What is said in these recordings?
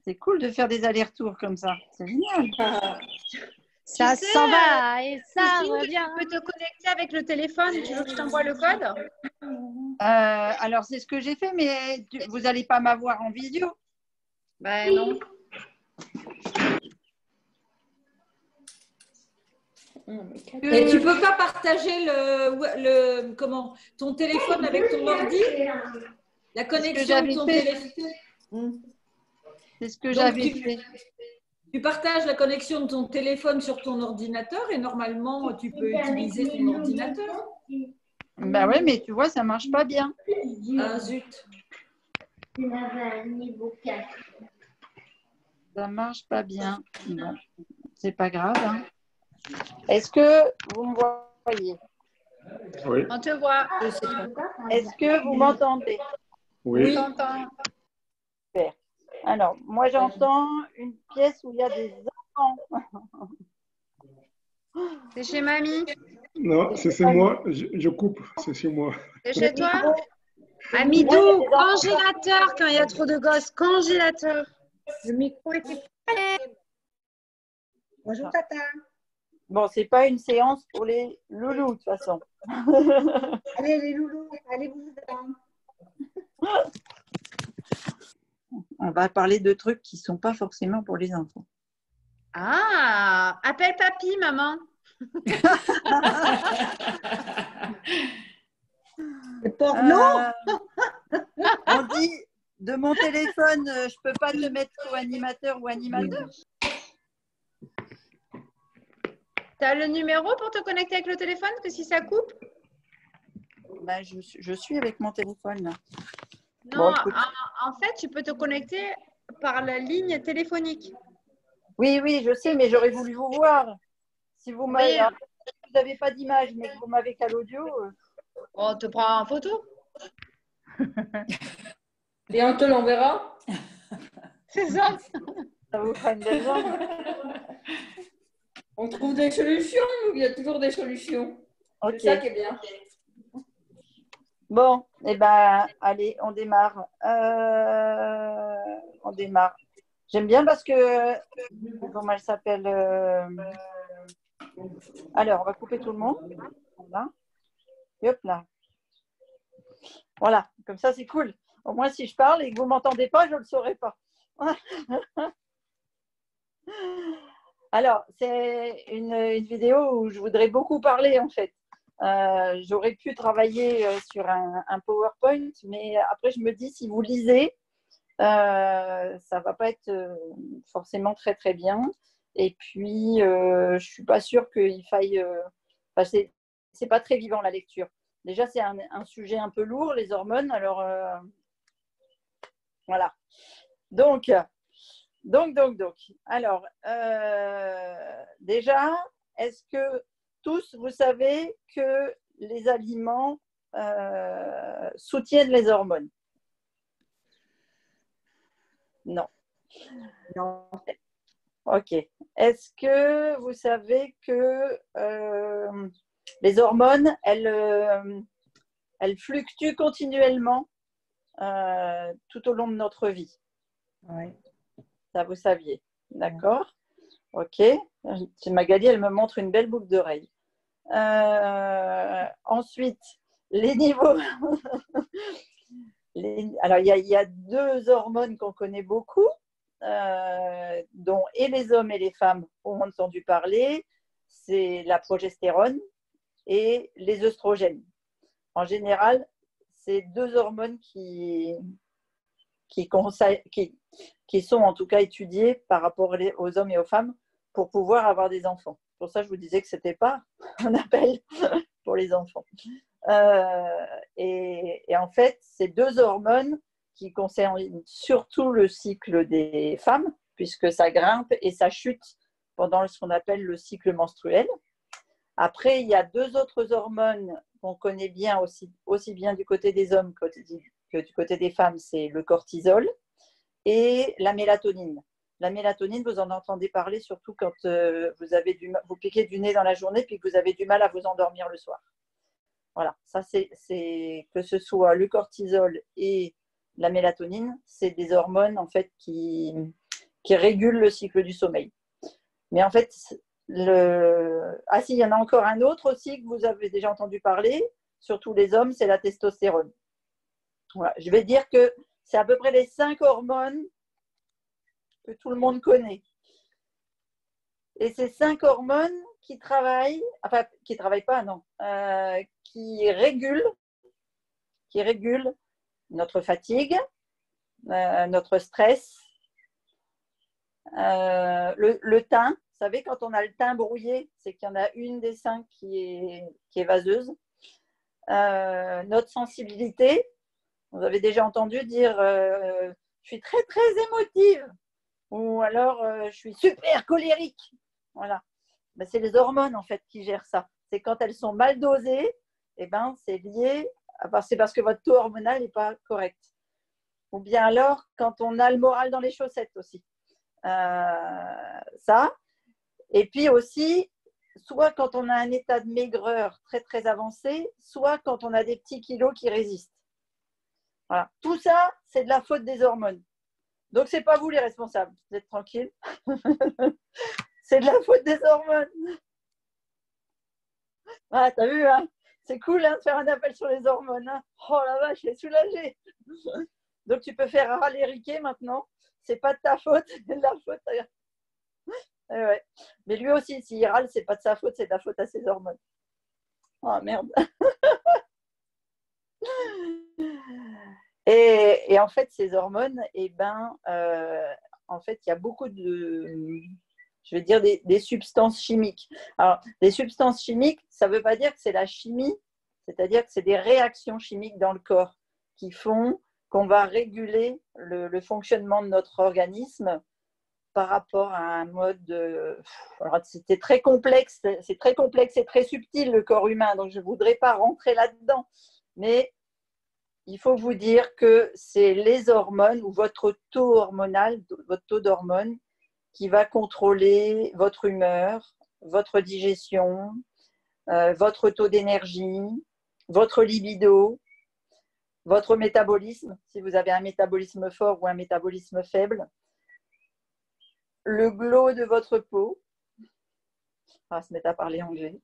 C'est cool de faire des allers-retours comme ça. C'est génial. Ça Tu sais, s'en va et ça Christine, revient. tu peux te connecter avec le téléphone. Tu veux que je t'envoie le code? Alors, c'est ce que j'ai fait, mais vous n'allez pas m'avoir en visio. Ben non. Et tu peux pas partager ton téléphone avec ton ordi? La connexion de ton téléphone. C'est ce que j'avais fait. Tu partages la connexion de ton téléphone sur ton ordinateur et normalement, tu peux utiliser ton ordinateur. Ben oui, mais tu vois, ça marche pas bien. Ah zut. Ça marche pas bien. Bon, c'est pas grave. Hein. Est-ce que vous me voyez? Oui. On te voit. Est-ce que vous m'entendez? Oui. On t'entend. Super. Alors, moi, j'entends une pièce où il y a des enfants. C'est chez mamie? Non, c'est moi. Je coupe. C'est chez moi. C'est chez toi? Amidou, congélateur quand il y a trop de gosses. Congélateur. Le micro était prêt. Bonjour, tata. Bon, c'est pas une séance pour les loulous, de toute façon. Allez, les loulous, allez vous dedans. On va parler de trucs qui ne sont pas forcément pour les enfants. Ah, appelle papy, maman. C'est porno. On dit de mon téléphone, je peux pas te mettre co-animateur ou animateur. Tu as le numéro pour te connecter avec le téléphone, que si ça coupe? Ben, je suis avec mon téléphone. Là. Non, Bon, écoute. en fait, tu peux te connecter par la ligne téléphonique. Oui, oui, je sais, mais j'aurais voulu vous voir. Si vous m'avez, Oui. vous n'avez pas d'image, mais que vous m'avez qu'à l'audio. On te prend en photo. Et on te l'enverra. C'est ça. Ça vous fera une belle jambe. On trouve des solutions, il y a toujours des solutions. Ok. C'est ça qui est bien. Bon, eh ben, allez, on démarre. On démarre. J'aime bien parce que, comment elle s'appelle Alors, on va couper tout le monde. Voilà. Et hop là. Voilà, comme ça, c'est cool. Au moins, si je parle et que vous ne m'entendez pas, je ne le saurai pas. Alors, c'est une vidéo où je voudrais beaucoup parler, en fait. J'aurais pu travailler sur un PowerPoint, mais après, je me dis, si vous lisez, ça ne va pas être forcément très, très bien. Et puis, je ne suis pas sûre qu'il faille… c'est pas très vivant, la lecture. Déjà, c'est un sujet un peu lourd, les hormones. Alors, voilà. Donc, alors, déjà, est-ce que tous, vous savez que les aliments soutiennent les hormones? Non. Non. Ok. Est-ce que vous savez que les hormones, elles fluctuent continuellement tout au long de notre vie? Oui. Ça, vous saviez. D'accord. Ok. Magali, elle me montre une belle boucle d'oreille. Ensuite, les niveaux. Alors, il y a deux hormones qu'on connaît beaucoup, dont et les hommes et les femmes ont entendu parler. C'est la progestérone et les œstrogènes. En général, c'est deux hormones qui sont en tout cas étudiées par rapport aux hommes et aux femmes pour pouvoir avoir des enfants. Pour ça, je vous disais que ce n'était pas un appel pour les enfants. Et en fait, ces deux hormones qui concernent surtout le cycle des femmes, puisque ça grimpe et ça chute pendant ce qu'on appelle le cycle menstruel. Après, il y a deux autres hormones qu'on connaît bien aussi bien du côté des hommes que du côté des femmes, c'est le cortisol et la mélatonine. La mélatonine, vous en entendez parler surtout quand vous piquez du nez dans la journée puis que vous avez du mal à vous endormir le soir. Voilà, ça c'est que ce soit le cortisol et la mélatonine, c'est des hormones en fait qui qui régule le cycle du sommeil. Mais en fait, ah si, il y en a encore un autre aussi que vous avez déjà entendu parler, surtout les hommes, c'est la testostérone. Voilà. Je vais dire que c'est à peu près les 5 hormones que tout le monde connaît. Et ces 5 hormones qui travaillent, enfin, qui ne travaillent pas, non, qui régulent notre fatigue, notre stress, le teint. Vous savez, quand on a le teint brouillé, c'est qu'il y en a une des 5 qui est vaseuse. Notre sensibilité, vous avez déjà entendu dire je suis très très émotive ou alors je suis super colérique. Voilà. Ben, c'est les hormones en fait qui gèrent ça. C'est quand elles sont mal dosées, eh ben, c'est lié, c'est parce que votre taux hormonal n'est pas correct. Ou bien alors quand on a le moral dans les chaussettes aussi. Ça. Et puis aussi, soit quand on a un état de maigreur très très avancé, soit quand on a des petits kilos qui résistent. Voilà. Tout ça, c'est de la faute des hormones. Donc, ce n'est pas vous les responsables. Vous êtes tranquille. C'est de la faute des hormones. Ah, t'as vu, hein, c'est cool hein, de faire un appel sur les hormones. Hein. Oh la vache, je suis soulagée. Donc, tu peux faire râler Riquet maintenant. C'est pas de ta faute, c'est de la faute. Ouais. Mais lui aussi, s'il râle, c'est pas de sa faute, c'est de la faute à ses hormones. Oh merde. Et en fait, ces hormones, eh ben, en fait, il y a beaucoup de, je vais dire, des substances chimiques. Alors, les substances chimiques, ça ne veut pas dire que c'est la chimie, c'est-à-dire que c'est des réactions chimiques dans le corps qui font qu'on va réguler le fonctionnement de notre organisme par rapport à un mode alors, c'est très complexe et très subtil, le corps humain, donc je ne voudrais pas rentrer là-dedans. Mais il faut vous dire que c'est les hormones ou votre taux hormonal, votre taux d'hormones qui va contrôler votre humeur, votre digestion, votre taux d'énergie, votre libido, votre métabolisme, si vous avez un métabolisme fort ou un métabolisme faible, le glow de votre peau. On va se mettre à parler anglais.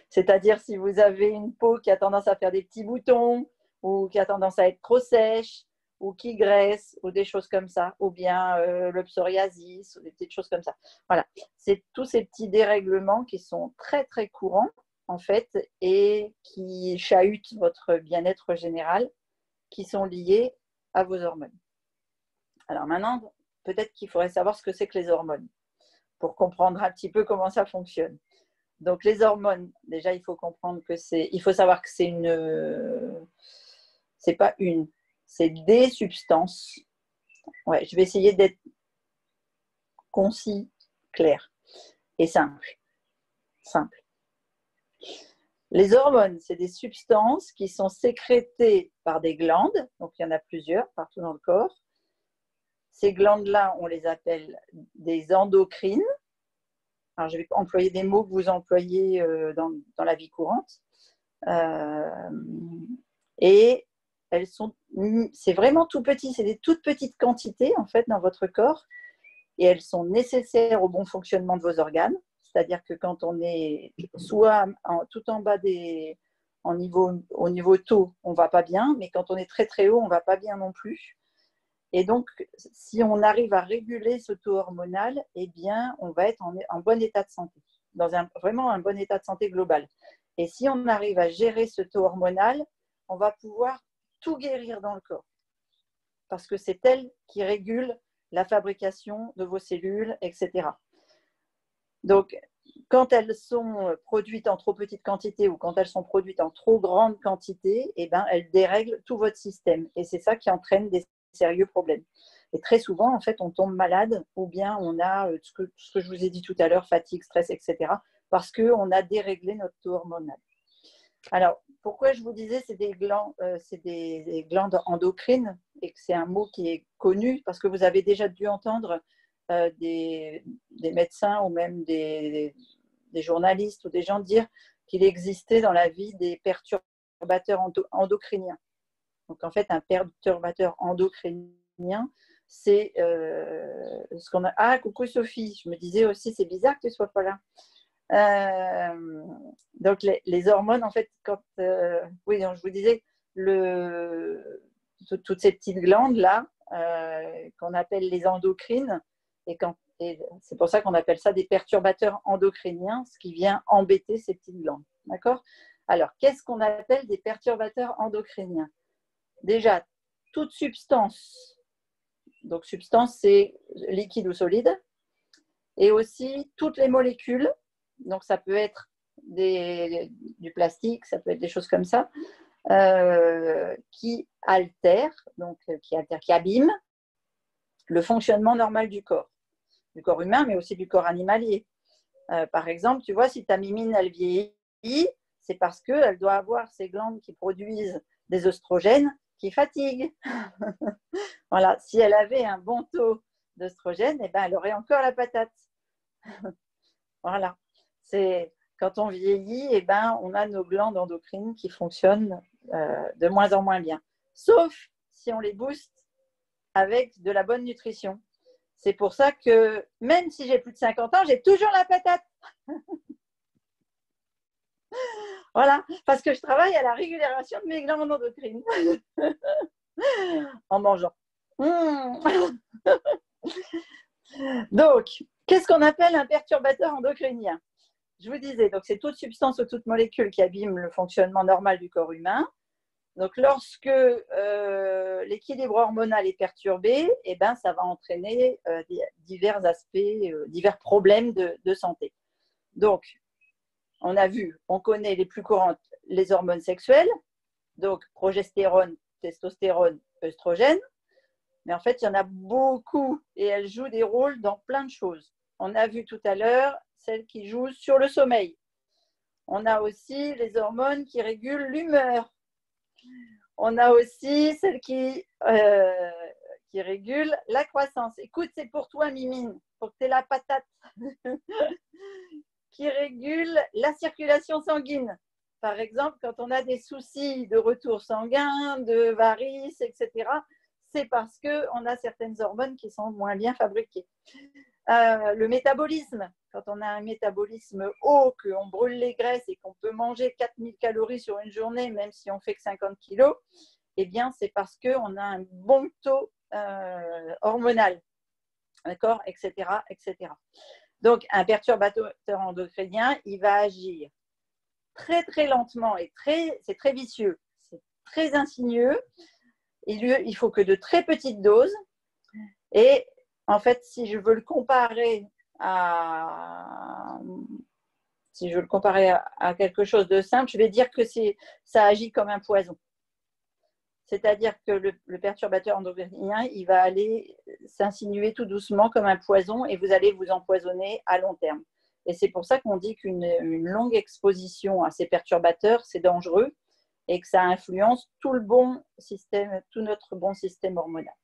C'est-à-dire si vous avez une peau qui a tendance à faire des petits boutons ou qui a tendance à être trop sèche ou qui graisse ou des choses comme ça, ou bien le psoriasis ou des petites choses comme ça. Voilà, c'est tous ces petits dérèglements qui sont très très courants en fait et qui chahutent votre bien-être général, qui sont liés à vos hormones. Alors maintenant, peut-être qu'il faudrait savoir ce que c'est que les hormones pour comprendre un petit peu comment ça fonctionne. Donc les hormones, déjà il faut comprendre que il faut savoir que c'est c'est des substances. Ouais, je vais essayer d'être concis, clair et simple. Les hormones, c'est des substances qui sont sécrétées par des glandes, donc il y en a plusieurs partout dans le corps. Ces glandes-là, on les appelle des endocrines. Alors, je vais employer des mots que vous employez dans la vie courante. Et c'est vraiment tout petit, c'est des toutes petites quantités en fait dans votre corps et elles sont nécessaires au bon fonctionnement de vos organes. C'est-à-dire que quand on est soit tout en bas au niveau taux, on ne va pas bien, mais quand on est très très haut, on ne va pas bien non plus. Et donc, si on arrive à réguler ce taux hormonal, eh bien, on va être en bon état de santé, vraiment un bon état de santé global. Et si on arrive à gérer ce taux hormonal, on va pouvoir tout guérir dans le corps. Parce que c'est elle qui régule la fabrication de vos cellules, etc. Donc, quand elles sont produites en trop petite quantité ou quand elles sont produites en trop grande quantité, eh ben, elles dérèglent tout votre système. Et c'est ça qui entraîne des sérieux problèmes. Et très souvent, en fait, on tombe malade ou bien on a ce que je vous ai dit tout à l'heure, fatigue, stress, etc. parce qu'on a déréglé notre taux hormonal. Alors, pourquoi je vous disais c'est des glandes endocrines et que c'est un mot qui est connu parce que vous avez déjà dû entendre des médecins ou même des journalistes ou des gens dire qu'il existait dans la vie des perturbateurs endocriniens. Donc, en fait, un perturbateur endocrinien, c'est Ah, coucou Sophie, je me disais aussi, c'est bizarre que tu ne sois pas là. Donc, les hormones, en fait, oui, donc je vous disais, toutes ces petites glandes-là, qu'on appelle les endocrines, et c'est pour ça qu'on appelle ça des perturbateurs endocriniens, ce qui vient embêter ces petites glandes. D'accord ? Alors, qu'est-ce qu'on appelle des perturbateurs endocriniens ? Déjà, toute substance, donc substance, c'est liquide ou solide, et aussi toutes les molécules, donc ça peut être du plastique, ça peut être des choses comme ça, qui altèrent, qui abîment le fonctionnement normal du corps humain, mais aussi du corps animalier. Par exemple, tu vois, si ta mimine, elle vieillit, c'est parce qu'elle doit avoir ces glandes qui produisent des oestrogènes qui fatiguent. Voilà, si elle avait un bon taux d'oestrogène, eh ben, elle aurait encore la patate. Voilà, quand on vieillit, eh ben, on a nos glandes endocrines qui fonctionnent de moins en moins bien. Sauf si on les booste avec de la bonne nutrition. C'est pour ça que même si j'ai plus de 50 ans, j'ai toujours la patate. Voilà, parce que je travaille à la régulation de mes glandes endocrines en mangeant. Donc, qu'est-ce qu'on appelle un perturbateur endocrinien ? Je vous disais, donc c'est toute substance ou toute molécule qui abîme le fonctionnement normal du corps humain. Donc, lorsque l'équilibre hormonal est perturbé, eh ben, ça va entraîner divers aspects, divers problèmes de santé. Donc, on connaît les plus courantes, les hormones sexuelles, donc progestérone, testostérone, œstrogène. Mais en fait, il y en a beaucoup et elles jouent des rôles dans plein de choses. On a vu tout à l'heure celles qui jouent sur le sommeil. On a aussi les hormones qui régulent l'humeur. On a aussi celles qui régulent la croissance. Écoute, c'est pour toi, Mimine, pour que tu aies la patate. Qui régule la circulation sanguine. Par exemple, quand on a des soucis de retour sanguin, de varices, etc., c'est parce qu'on a certaines hormones qui sont moins bien fabriquées. Le métabolisme, quand on a un métabolisme haut, qu'on brûle les graisses et qu'on peut manger 4000 calories sur une journée, même si on fait que 50 kilos, eh bien, c'est parce qu'on a un bon taux hormonal, d'accord, etc., etc. Donc, un perturbateur endocrinien, il va agir très, très lentement et c'est très vicieux, c'est très insidieux. Il faut que de très petites doses. Et en fait, si je veux le comparer à quelque chose de simple, je vais dire que ça agit comme un poison. C'est-à-dire que le perturbateur endocrinien, il va aller s'insinuer tout doucement comme un poison et vous allez vous empoisonner à long terme. Et c'est pour ça qu'on dit qu'une longue exposition à ces perturbateurs, c'est dangereux et que ça influence tout notre bon système hormonal.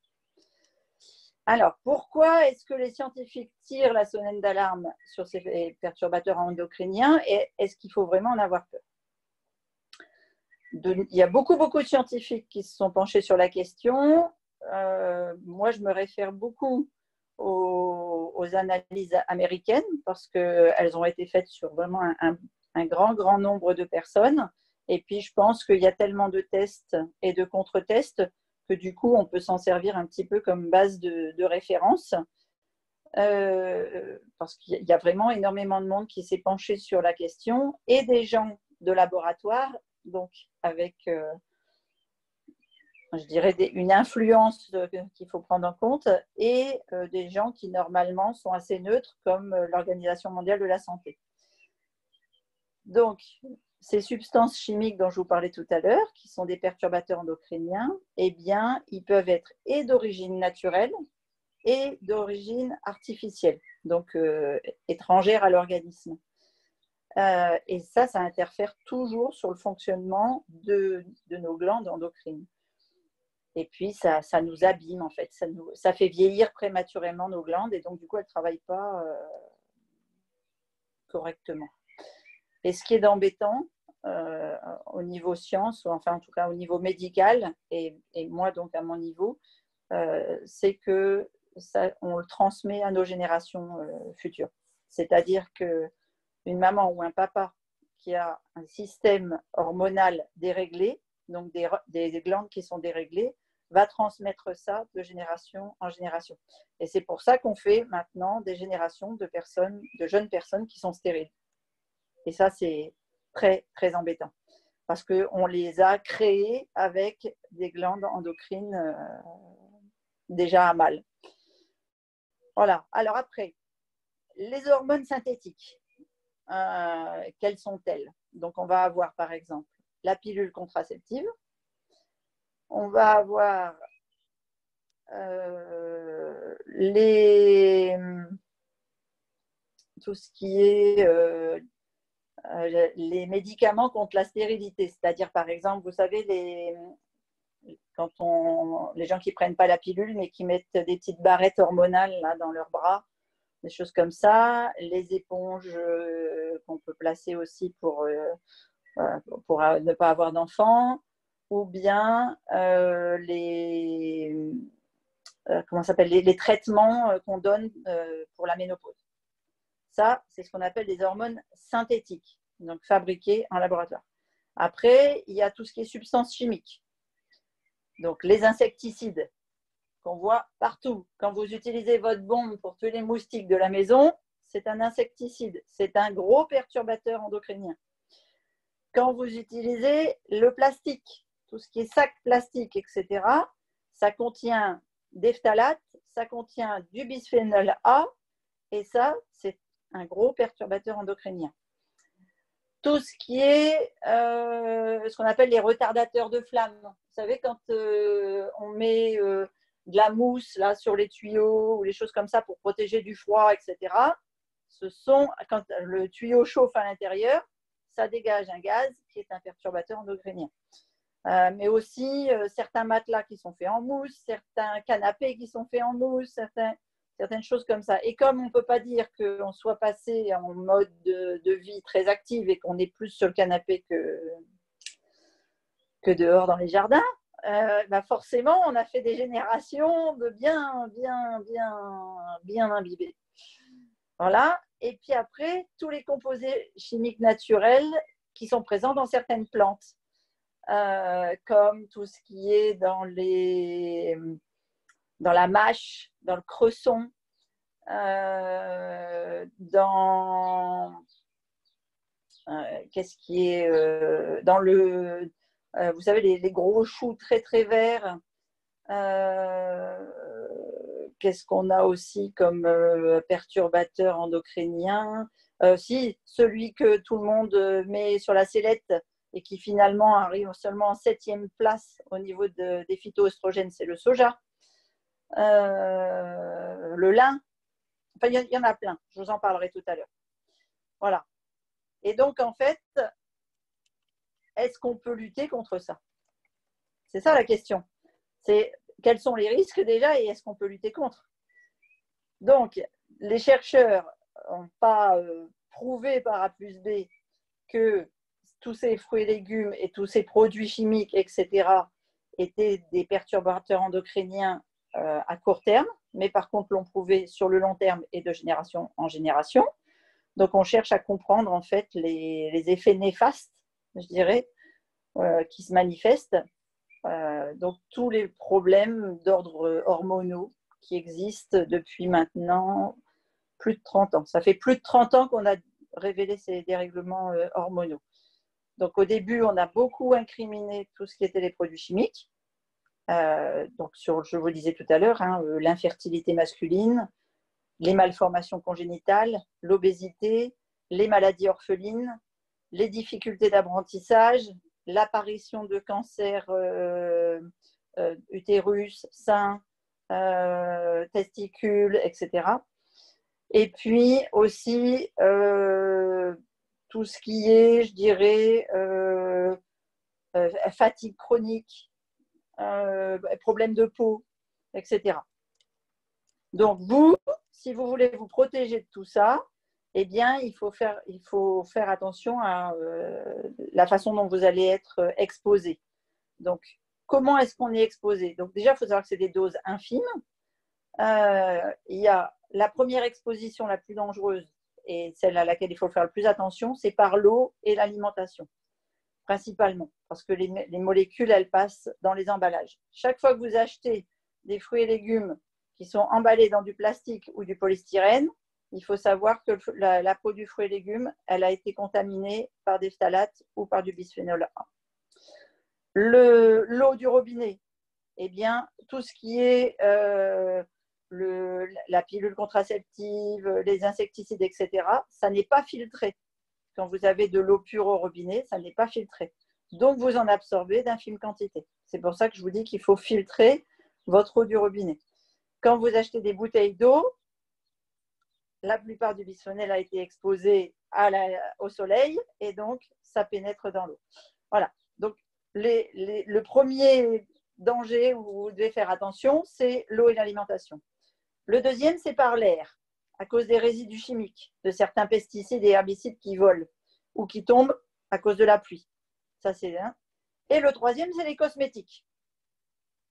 Alors, pourquoi est-ce que les scientifiques tirent la sonnette d'alarme sur ces perturbateurs endocriniens et est-ce qu'il faut vraiment en avoir peur ? Il y a beaucoup de scientifiques qui se sont penchés sur la question. Moi, je me réfère beaucoup aux analyses américaines parce qu'elles ont été faites sur vraiment un grand nombre de personnes. Et puis, je pense qu'il y a tellement de tests et de contre-tests que du coup, on peut s'en servir un petit peu comme base de référence. Parce qu'il y a vraiment énormément de monde qui s'est penché sur la question et des gens de laboratoire, donc avec, je dirais, une influence qu'il faut prendre en compte et des gens qui normalement sont assez neutres comme l'Organisation mondiale de la santé. Donc, ces substances chimiques dont je vous parlais tout à l'heure, qui sont des perturbateurs endocriniens, eh bien, ils peuvent être et d'origine naturelle et d'origine artificielle, donc étrangère à l'organisme. Et ça interfère toujours sur le fonctionnement de nos glandes endocrines. Et puis, ça nous abîme, en fait. Ça fait vieillir prématurément nos glandes et donc, du coup, elles ne travaillent pas correctement. Et ce qui est embêtant au niveau science, ou enfin, en tout cas, au niveau médical, et moi, donc, à mon niveau, c'est que on le transmet à nos générations futures. C'est-à-dire qu'une maman ou un papa qui a un système hormonal déréglé, donc des glandes qui sont déréglées, va transmettre ça de génération en génération. Et c'est pour ça qu'on fait maintenant des générations de jeunes personnes qui sont stériles. Et ça, c'est très, très embêtant. Parce qu'on les a créées avec des glandes endocrines déjà à mal. Voilà. Alors après, les hormones synthétiques, quelles sont-elles? Donc, on va avoir, par exemple, la pilule contraceptive. On va avoir tout ce qui est les médicaments contre la stérilité. C'est-à-dire, par exemple, vous savez, les gens qui ne prennent pas la pilule, mais qui mettent des petites barrettes hormonales là, dans leurs bras, des choses comme ça. Les éponges qu'on peut placer aussi pour ne pas avoir d'enfants. Ou bien les traitements qu'on donne pour la ménopause. Ça, c'est ce qu'on appelle des hormones synthétiques, donc fabriquées en laboratoire. Après, il y a tout ce qui est substances chimiques. Donc, les insecticides qu'on voit partout. Quand vous utilisez votre bombe pour tuer les moustiques de la maison, c'est un insecticide. C'est un gros perturbateur endocrinien. Quand vous utilisez le plastique, tout ce qui est sac plastique, etc., ça contient des phtalates, ça contient du bisphénol A, et ça, c'est un gros perturbateur endocrinien. Tout ce qui est ce qu'on appelle les retardateurs de flamme. Vous savez, quand on met de la mousse là, sur les tuyaux ou les choses comme ça pour protéger du froid, etc., quand le tuyau chauffe à l'intérieur, ça dégage un gaz qui est un perturbateur endocrinien. Mais aussi certains matelas qui sont faits en mousse, certains canapés qui sont faits en mousse, certaines choses comme ça. Et comme on ne peut pas dire qu'on soit passé en mode de vie très active et qu'on est plus sur le canapé que dehors dans les jardins, forcément, on a fait des générations de bien imbibés. Voilà. Et puis après, tous les composés chimiques naturels qui sont présents dans certaines plantes. Comme tout ce qui est dans la mâche, dans le cresson, qu'est-ce qui est dans vous savez, les gros choux très très verts. Qu'est-ce qu'on a aussi comme perturbateur endocrinien? Si, celui que tout le monde met sur la sellette et qui finalement arrive seulement en 7e place au niveau des phytoœstrogènes, c'est le soja. Le lin. Enfin, il y en a plein. Je vous en parlerai tout à l'heure. Voilà. Et donc, en fait, est-ce qu'on peut lutter contre ça? C'est ça la question. C'est quels sont les risques déjà et est-ce qu'on peut lutter contre? Donc, les chercheurs n'ont pas prouvé par A plus B que tous ces fruits et légumes et tous ces produits chimiques, etc., étaient des perturbateurs endocriniens à court terme, mais par contre l'ont prouvé sur le long terme et de génération en génération. Donc, on cherche à comprendre en fait les effets néfastes, je dirais, qui se manifestent. Donc, tous les problèmes d'ordre hormonaux qui existent depuis maintenant plus de 30 ans. Ça fait plus de 30 ans qu'on a révélé ces dérèglements hormonaux. Donc, au début, on a beaucoup incriminé tout ce qui était les produits chimiques. Donc, je vous le disais tout à l'heure, l'infertilité masculine, les malformations congénitales, l'obésité, les maladies orphelines, les difficultés d'apprentissage, l'apparition de cancers utérus, sein, testicules, etc. Et puis aussi tout ce qui est, je dirais, fatigue chronique, problèmes de peau, etc. Donc vous, si vous voulez vous protéger de tout ça, eh bien, il faut faire attention à la façon dont vous allez être exposé. Donc, comment est-ce qu'on est exposé? Donc déjà, il faut savoir que c'est des doses infimes. Il y a la première exposition la plus dangereuse et celle à laquelle il faut faire le plus attention, c'est par l'eau et l'alimentation, principalement, parce que les molécules, elles passent dans les emballages. Chaque fois que vous achetez des fruits et légumes qui sont emballés dans du plastique ou du polystyrène, il faut savoir que la peau du fruit et légumes, elle a été contaminée par des phtalates ou par du bisphénol A. L'eau du robinet, eh bien, tout ce qui est la pilule contraceptive, les insecticides, etc., ça n'est pas filtré. Quand vous avez de l'eau pure au robinet, ça n'est pas filtré. Donc, vous en absorbez d'infimes quantités. C'est pour ça que je vous dis qu'il faut filtrer votre eau du robinet. Quand vous achetez des bouteilles d'eau, la plupart du bisphénol a été exposé au soleil et donc ça pénètre dans l'eau. Voilà. Donc, le premier danger où vous devez faire attention, c'est l'eau et l'alimentation. Le deuxième, c'est par l'air, à cause des résidus chimiques, de certains pesticides et herbicides qui volent ou qui tombent à cause de la pluie. Ça, c'est un. Et le troisième, c'est les cosmétiques.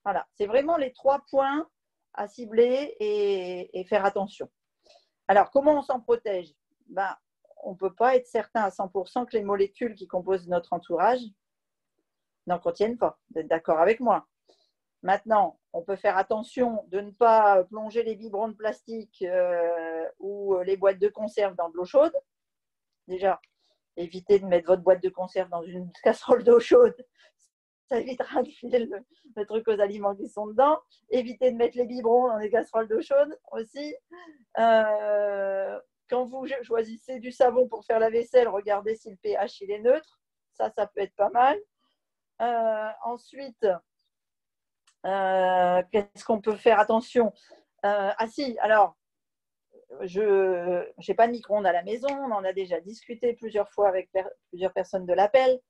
Voilà, c'est vraiment les 3 points à cibler et faire attention. Alors, comment on s'en protège? On ne peut pas être certain à 100% que les molécules qui composent notre entourage n'en contiennent pas. Vous êtes d'accord avec moi? Maintenant, on peut faire attention de ne pas plonger les biberons de plastique ou les boîtes de conserve dans de l'eau chaude. Déjà, évitez de mettre votre boîte de conserve dans une casserole d'eau chaude. Ça évitera de filer le truc aux aliments qui sont dedans. Évitez de mettre les biberons dans des casseroles d'eau chaude aussi. Quand vous choisissez du savon pour faire la vaisselle, regardez si le pH il est neutre. Ça peut être pas mal. Ensuite, qu'est-ce qu'on peut faire attention? Alors, je n'ai pas de micro-ondes à la maison. On en a déjà discuté plusieurs fois avec plusieurs personnes de l'appel.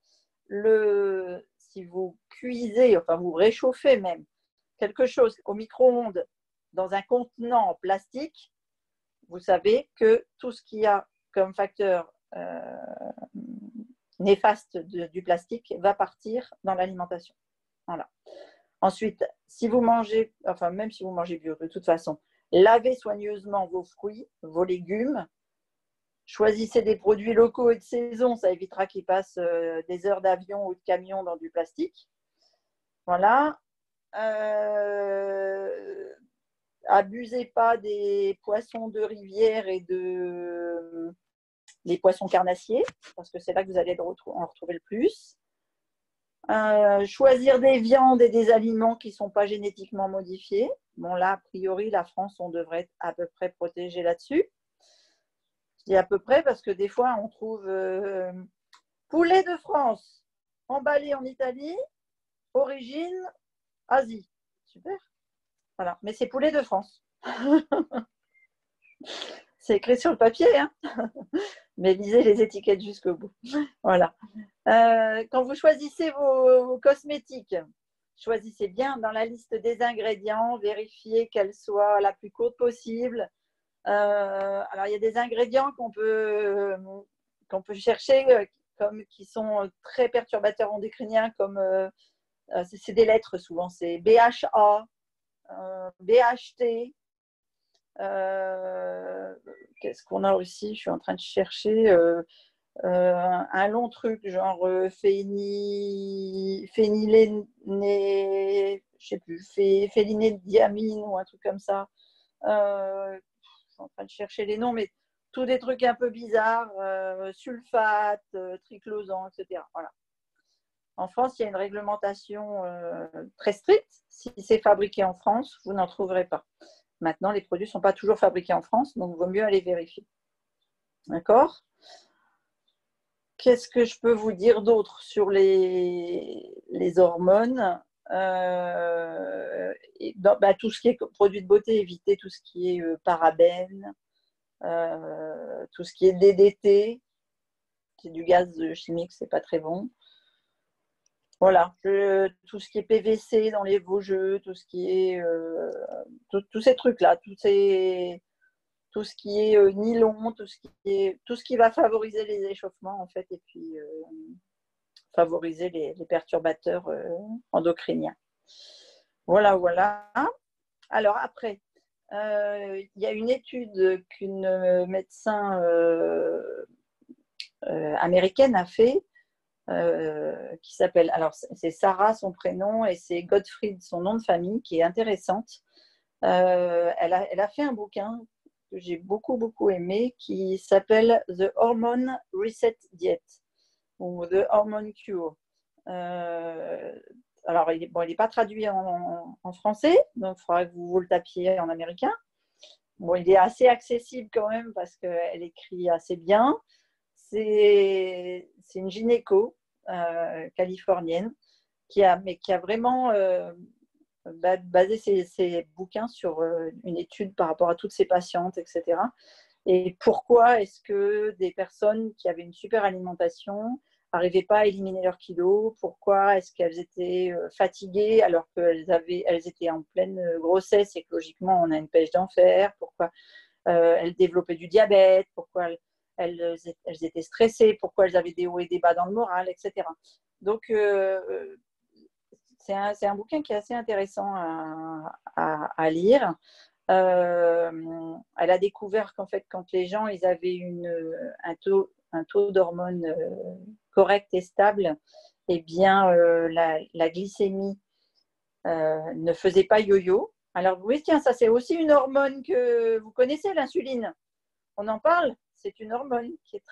Si vous cuisez, enfin vous réchauffez même quelque chose au micro-ondes dans un contenant en plastique, vous savez que tout ce qu'il y a comme facteur néfaste du plastique va partir dans l'alimentation. Voilà. Ensuite, si vous mangez, enfin même si vous mangez bio, de toute façon, lavez soigneusement vos fruits, vos légumes. Choisissez des produits locaux et de saison, ça évitera qu'ils passent des heures d'avion ou de camion dans du plastique. Voilà. Abusez pas des poissons de rivière et des poissons carnassiers, parce que c'est là que vous allez en retrouver le plus. Choisir des viandes et des aliments qui ne sont pas génétiquement modifiés. Bon, là, a priori, la France, on devrait être à peu près protégé là-dessus. Je dis à peu près parce que des fois, on trouve poulet de France, emballé en Italie, origine Asie. Super. Voilà. Mais c'est poulet de France. C'est écrit sur le papier, hein. Mais lisez les étiquettes jusqu'au bout. Voilà. Quand vous choisissez vos cosmétiques, choisissez bien dans la liste des ingrédients, vérifiez qu'elle soit la plus courte possible. Alors, il y a des ingrédients qu'on peut chercher qui sont très perturbateurs endocriniens, comme c'est des lettres souvent, c'est BHA, BHT. Qu'est-ce qu'on a aussi? Je suis en train de chercher un long truc, genre phénylédiamine ou un truc comme ça. Je suis en train de chercher les noms, mais tous des trucs un peu bizarres, sulfate, triclosan, etc. Voilà. En France, il y a une réglementation très stricte. Si c'est fabriqué en France, vous n'en trouverez pas. Maintenant, les produits ne sont pas toujours fabriqués en France, donc il vaut mieux aller vérifier. D'accord? Qu'est-ce que je peux vous dire d'autre sur les hormones? Tout ce qui est produits de beauté, évitez tout ce qui est parabènes, tout ce qui est DDT, c'est du gaz chimique, c'est pas très bon. Voilà, tout ce qui est PVC dans vos jeux, tout ce qui est tous ces trucs-là, tout ce qui est nylon, tout ce qui va favoriser les échauffements en fait, et puis favoriser les perturbateurs endocriniens. Voilà. Alors après, il y a une étude qu'une médecin américaine a fait, qui s'appelle, alors c'est Sarah son prénom et c'est Gottfried son nom de famille, qui est intéressante. Elle a fait un bouquin que j'ai beaucoup aimé qui s'appelle The Hormone Reset Diet ou The Hormone Cure. Alors, il n'est pas traduit en français, donc il faudra que vous le tapiez en américain. Bon, il est assez accessible quand même parce qu'elle écrit assez bien. C'est une gynéco californienne qui a vraiment basé ses bouquins sur une étude par rapport à toutes ses patientes, etc. Et pourquoi est-ce que des personnes qui avaient une super alimentation n'arrivaient pas à éliminer leurs kilos? Pourquoi est-ce qu'elles étaient fatiguées alors qu'elles étaient en pleine grossesse et que logiquement on a une pêche d'enfer? Pourquoi elles développaient du diabète? Pourquoi elles étaient stressées? Pourquoi elles avaient des hauts et des bas dans le moral, etc. Donc, c'est un bouquin qui est assez intéressant à lire. Elle a découvert qu'en fait, quand les gens ils avaient un taux d'hormones correct et stable, eh bien, la glycémie ne faisait pas yo-yo. Alors, oui, tiens, ça c'est aussi une hormone que vous connaissez, l'insuline. On en parle, c'est une hormone qui est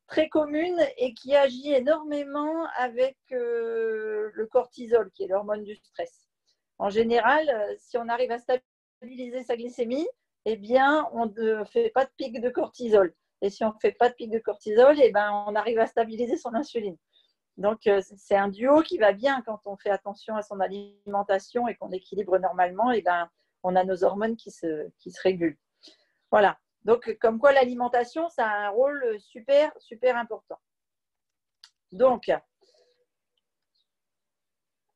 très commune et qui agit énormément avec le cortisol, qui est l'hormone du stress. En général, si on arrive à stabiliser sa glycémie, eh bien, on ne fait pas de pic de cortisol. Et si on ne fait pas de pic de cortisol, eh ben, on arrive à stabiliser son insuline. Donc, c'est un duo qui va bien quand on fait attention à son alimentation et qu'on équilibre normalement. Eh ben, on a nos hormones qui se régulent. Voilà. Donc, comme quoi l'alimentation, ça a un rôle super important. Donc,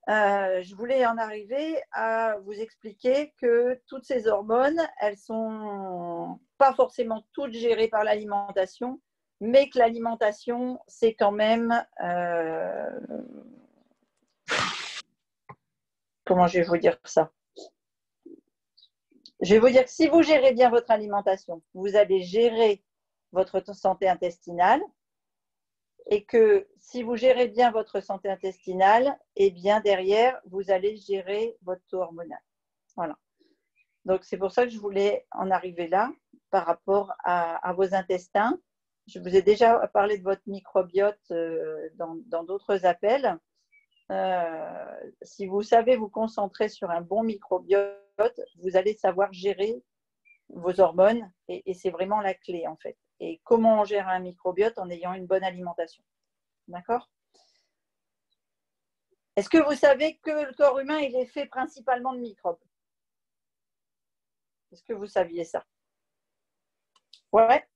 je voulais en arriver à vous expliquer que toutes ces hormones, elles ne sont pas forcément toutes gérées par l'alimentation, mais que l'alimentation, c'est quand même… comment je vais vous dire ça? Je vais vous dire que si vous gérez bien votre alimentation, vous allez gérer votre santé intestinale et que si vous gérez bien votre santé intestinale, et bien derrière, vous allez gérer votre taux hormonal. Voilà. Donc, c'est pour ça que je voulais en arriver là par rapport à vos intestins. Je vous ai déjà parlé de votre microbiote dans d'autres appels. Si vous savez vous concentrer sur un bon microbiote, vous allez savoir gérer vos hormones et c'est vraiment la clé en fait. Et comment on gère un microbiote en ayant une bonne alimentation. D'accord? Est-ce que vous savez que le corps humain il est fait principalement de microbes? Est-ce que vous saviez ça? Ouais.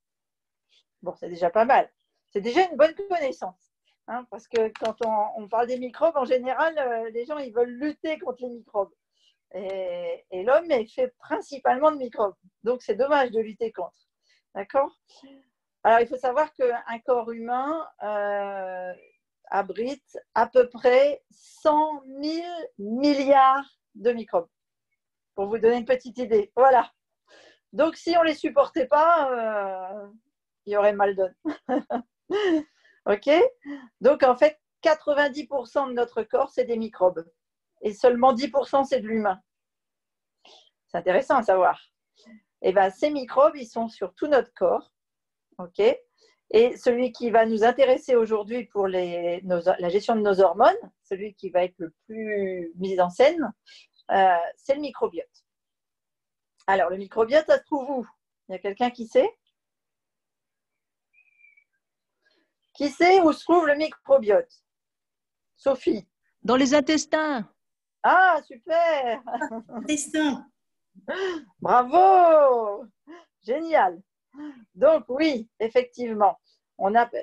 Bon, c'est déjà pas mal. C'est déjà une bonne connaissance. Hein, parce que quand on parle des microbes, en général, les gens ils veulent lutter contre les microbes. Et l'homme est fait principalement de microbes. Donc, c'est dommage de lutter contre. D'accord? Alors, il faut savoir qu'un corps humain abrite à peu près 100 000 milliards de microbes. Pour vous donner une petite idée. Voilà. Donc, si on ne les supportait pas, il y aurait mal donne. OK? Donc, en fait, 90% de notre corps, c'est des microbes. Et seulement 10%, c'est de l'humain. C'est intéressant à savoir. Et bien, ces microbes, ils sont sur tout notre corps. OK? Et celui qui va nous intéresser aujourd'hui pour la gestion de nos hormones, celui qui va être le plus mis en scène, c'est le microbiote. Alors, le microbiote, ça se trouve où? Il y a quelqu'un qui sait? Qui sait où se trouve le microbiote? Sophie? Dans les intestins. Ah, super! Intestin. Bravo! Génial! Donc, oui, effectivement,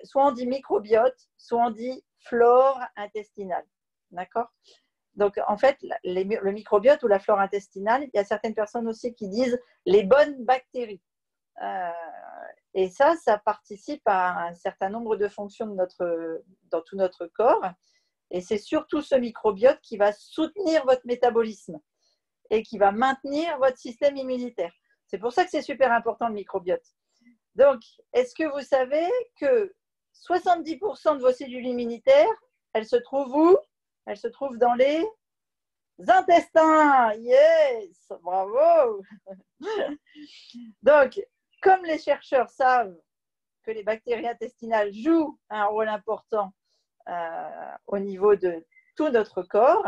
soit on dit microbiote, soit on dit flore intestinale. D'accord? Donc, en fait, le microbiote ou la flore intestinale, il y a certaines personnes aussi qui disent les bonnes bactéries. Et ça participe à un certain nombre de fonctions dans tout notre corps. Et c'est surtout ce microbiote qui va soutenir votre métabolisme. et qui va maintenir votre système immunitaire. C'est pour ça que c'est super important le microbiote. Donc, est-ce que vous savez que 70% de vos cellules immunitaires, elles se trouvent où? Elles se trouvent dans les intestins. Yes, bravo. Donc, comme les chercheurs savent que les bactéries intestinales jouent un rôle important au niveau de tout notre corps,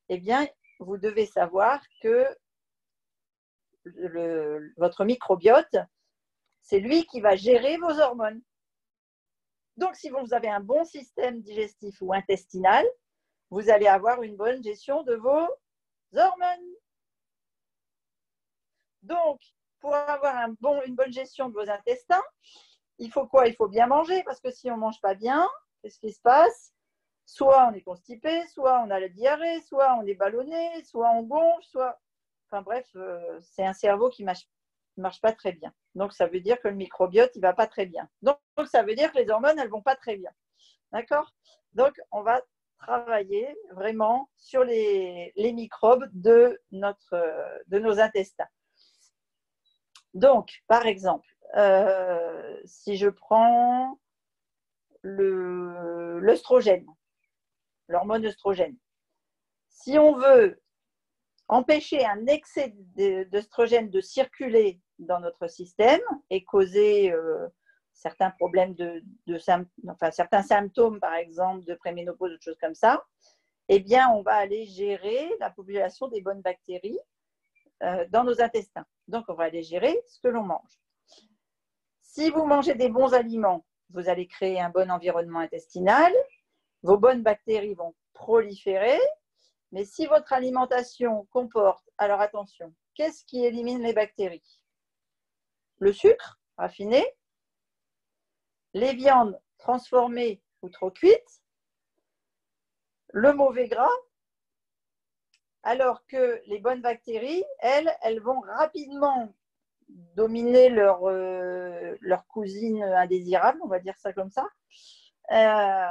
eh bien, vous devez savoir que votre microbiote, c'est lui qui va gérer vos hormones. Donc, si vous avez un bon système digestif ou intestinal, vous allez avoir une bonne gestion de vos hormones. Donc, pour avoir une bonne gestion de vos intestins, il faut quoi? Il faut bien manger, parce que si on ne mange pas bien, qu'est-ce qui se passe? Soit on est constipé, soit on a la diarrhée, soit on est ballonné, soit on gonfle, soit… Enfin bref, c'est un cerveau qui ne marche pas très bien. Donc, ça veut dire que le microbiote, il ne va pas très bien. Donc, ça veut dire que les hormones, elles ne vont pas très bien. D'accord? Donc, on va travailler vraiment sur les microbes de nos intestins. Donc, par exemple, si je prends l'œstrogène, l'hormone œstrogène, si on veut empêcher un excès d'œstrogène de circuler dans notre système et causer certains problèmes certains symptômes, par exemple, de préménopause ou de choses comme ça, eh bien, on va aller gérer la population des bonnes bactéries dans nos intestins. Donc, on va aller gérer ce que l'on mange. Si vous mangez des bons aliments, vous allez créer un bon environnement intestinal, vos bonnes bactéries vont proliférer. Mais si votre alimentation comporte, alors attention, qu'est-ce qui élimine les bactéries? Le sucre raffiné, les viandes transformées ou trop cuites, le mauvais gras, alors que les bonnes bactéries, elles vont rapidement dominer leur cousine indésirable, on va dire ça comme ça. En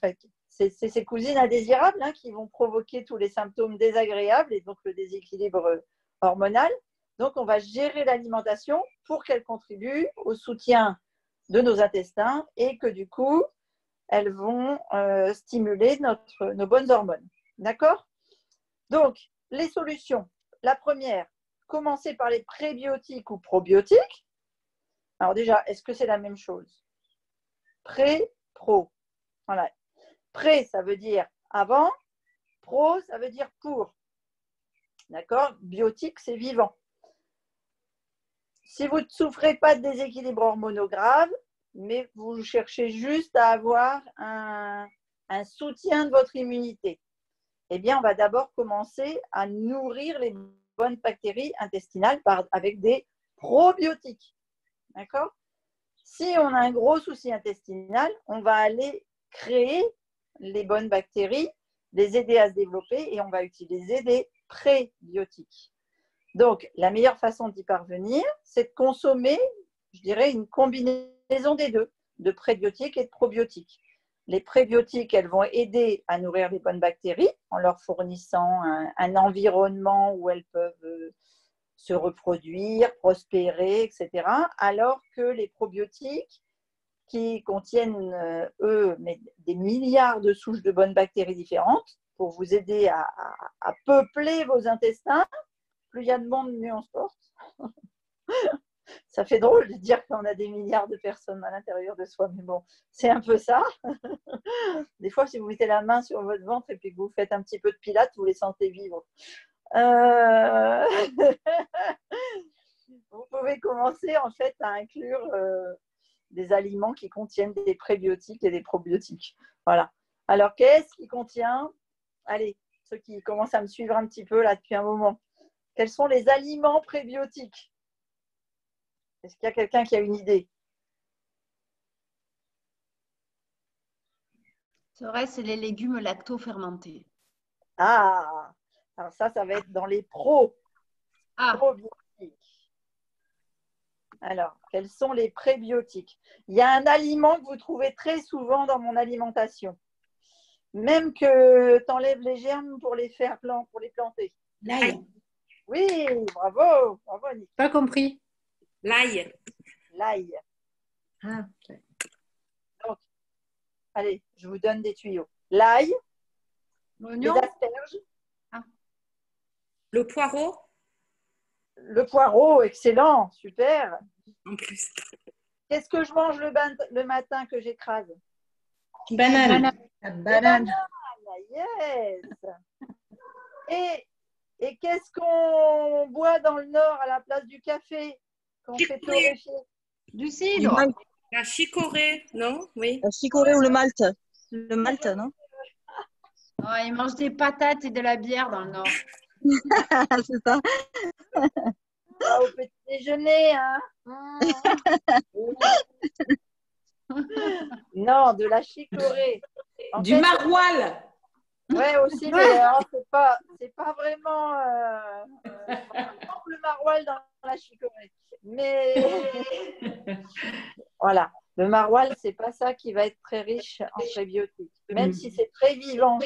fait, c'est ces cousines indésirables qui vont provoquer tous les symptômes désagréables et donc le déséquilibre hormonal. Donc, on va gérer l'alimentation pour qu'elle contribue au soutien de nos intestins et que du coup, elles vont stimuler nos bonnes hormones. D'accord? Donc, les solutions. La première, commencer par les prébiotiques ou probiotiques. Alors déjà, est-ce que c'est la même chose? Pré, pro. Voilà. Pré, ça veut dire avant. Pro, ça veut dire pour. D'accord? Biotique, c'est vivant. Si vous ne souffrez pas de déséquilibre hormonaux grave, mais vous cherchez juste à avoir un soutien de votre immunité, eh bien, on va d'abord commencer à nourrir les bonnes bactéries intestinales avec des probiotiques. D'accord? Si on a un gros souci intestinal, on va aller créer les bonnes bactéries, les aider à se développer et on va utiliser des prébiotiques. Donc, la meilleure façon d'y parvenir, c'est de consommer, je dirais, une combinaison des deux, de prébiotiques et de probiotiques. Les prébiotiques, elles vont aider à nourrir les bonnes bactéries en leur fournissant un environnement où elles peuvent se reproduire, prospérer, etc. Alors que les probiotiques, qui contiennent, des milliards de souches de bonnes bactéries différentes pour vous aider à peupler vos intestins. Plus il y a de monde, mieux on se porte. Ça fait drôle de dire qu'on a des milliards de personnes à l'intérieur de soi, mais bon, c'est un peu ça. Des fois, si vous mettez la main sur votre ventre et puis que vous faites un petit peu de pilates, vous les sentez vivre. Vous pouvez commencer en fait à inclure des aliments qui contiennent des prébiotiques et des probiotiques. Voilà. Alors, qu'est-ce qui contient? Allez, ceux qui commencent à me suivre un petit peu là depuis un moment. Quels sont les aliments prébiotiques? Est-ce qu'il y a quelqu'un qui a une idée? C'est vrai, c'est les légumes lacto-fermentés. Ah, alors ça va être dans les probiotiques. Alors, quels sont les prébiotiques? Il y a un aliment que vous trouvez très souvent dans mon alimentation. Même que tu enlèves les germes pour les pour les planter. L'ail. Oui, bravo, bravo Annick. Pas compris. L'ail. L'ail. Ah, ok. Donc, allez, je vous donne des tuyaux. L'ail, les L'oignon. asperges, Le poireau, le poireau, excellent, super. en plus. Qu'est-ce que je mange le matin que j'écrase? Banane. La banane. Ah, yes. Et qu'est-ce qu'on boit dans le Nord à la place du café qu'on fait torréfier? Du cidre. La chicorée, non? Oui. La chicorée ou le malt. Le malt, non? Ouais, ils mangent des patates et de la bière dans le Nord. C'est ça. Au petit déjeuner, hein? Non, de la chicorée. En Du fait, maroilles. ouais, aussi, mais alors, c'est pas vraiment le maroilles dans la chicorée. Mais voilà, le maroilles, c'est pas ça qui va être très riche en prébiotiques, même si c'est très vivant.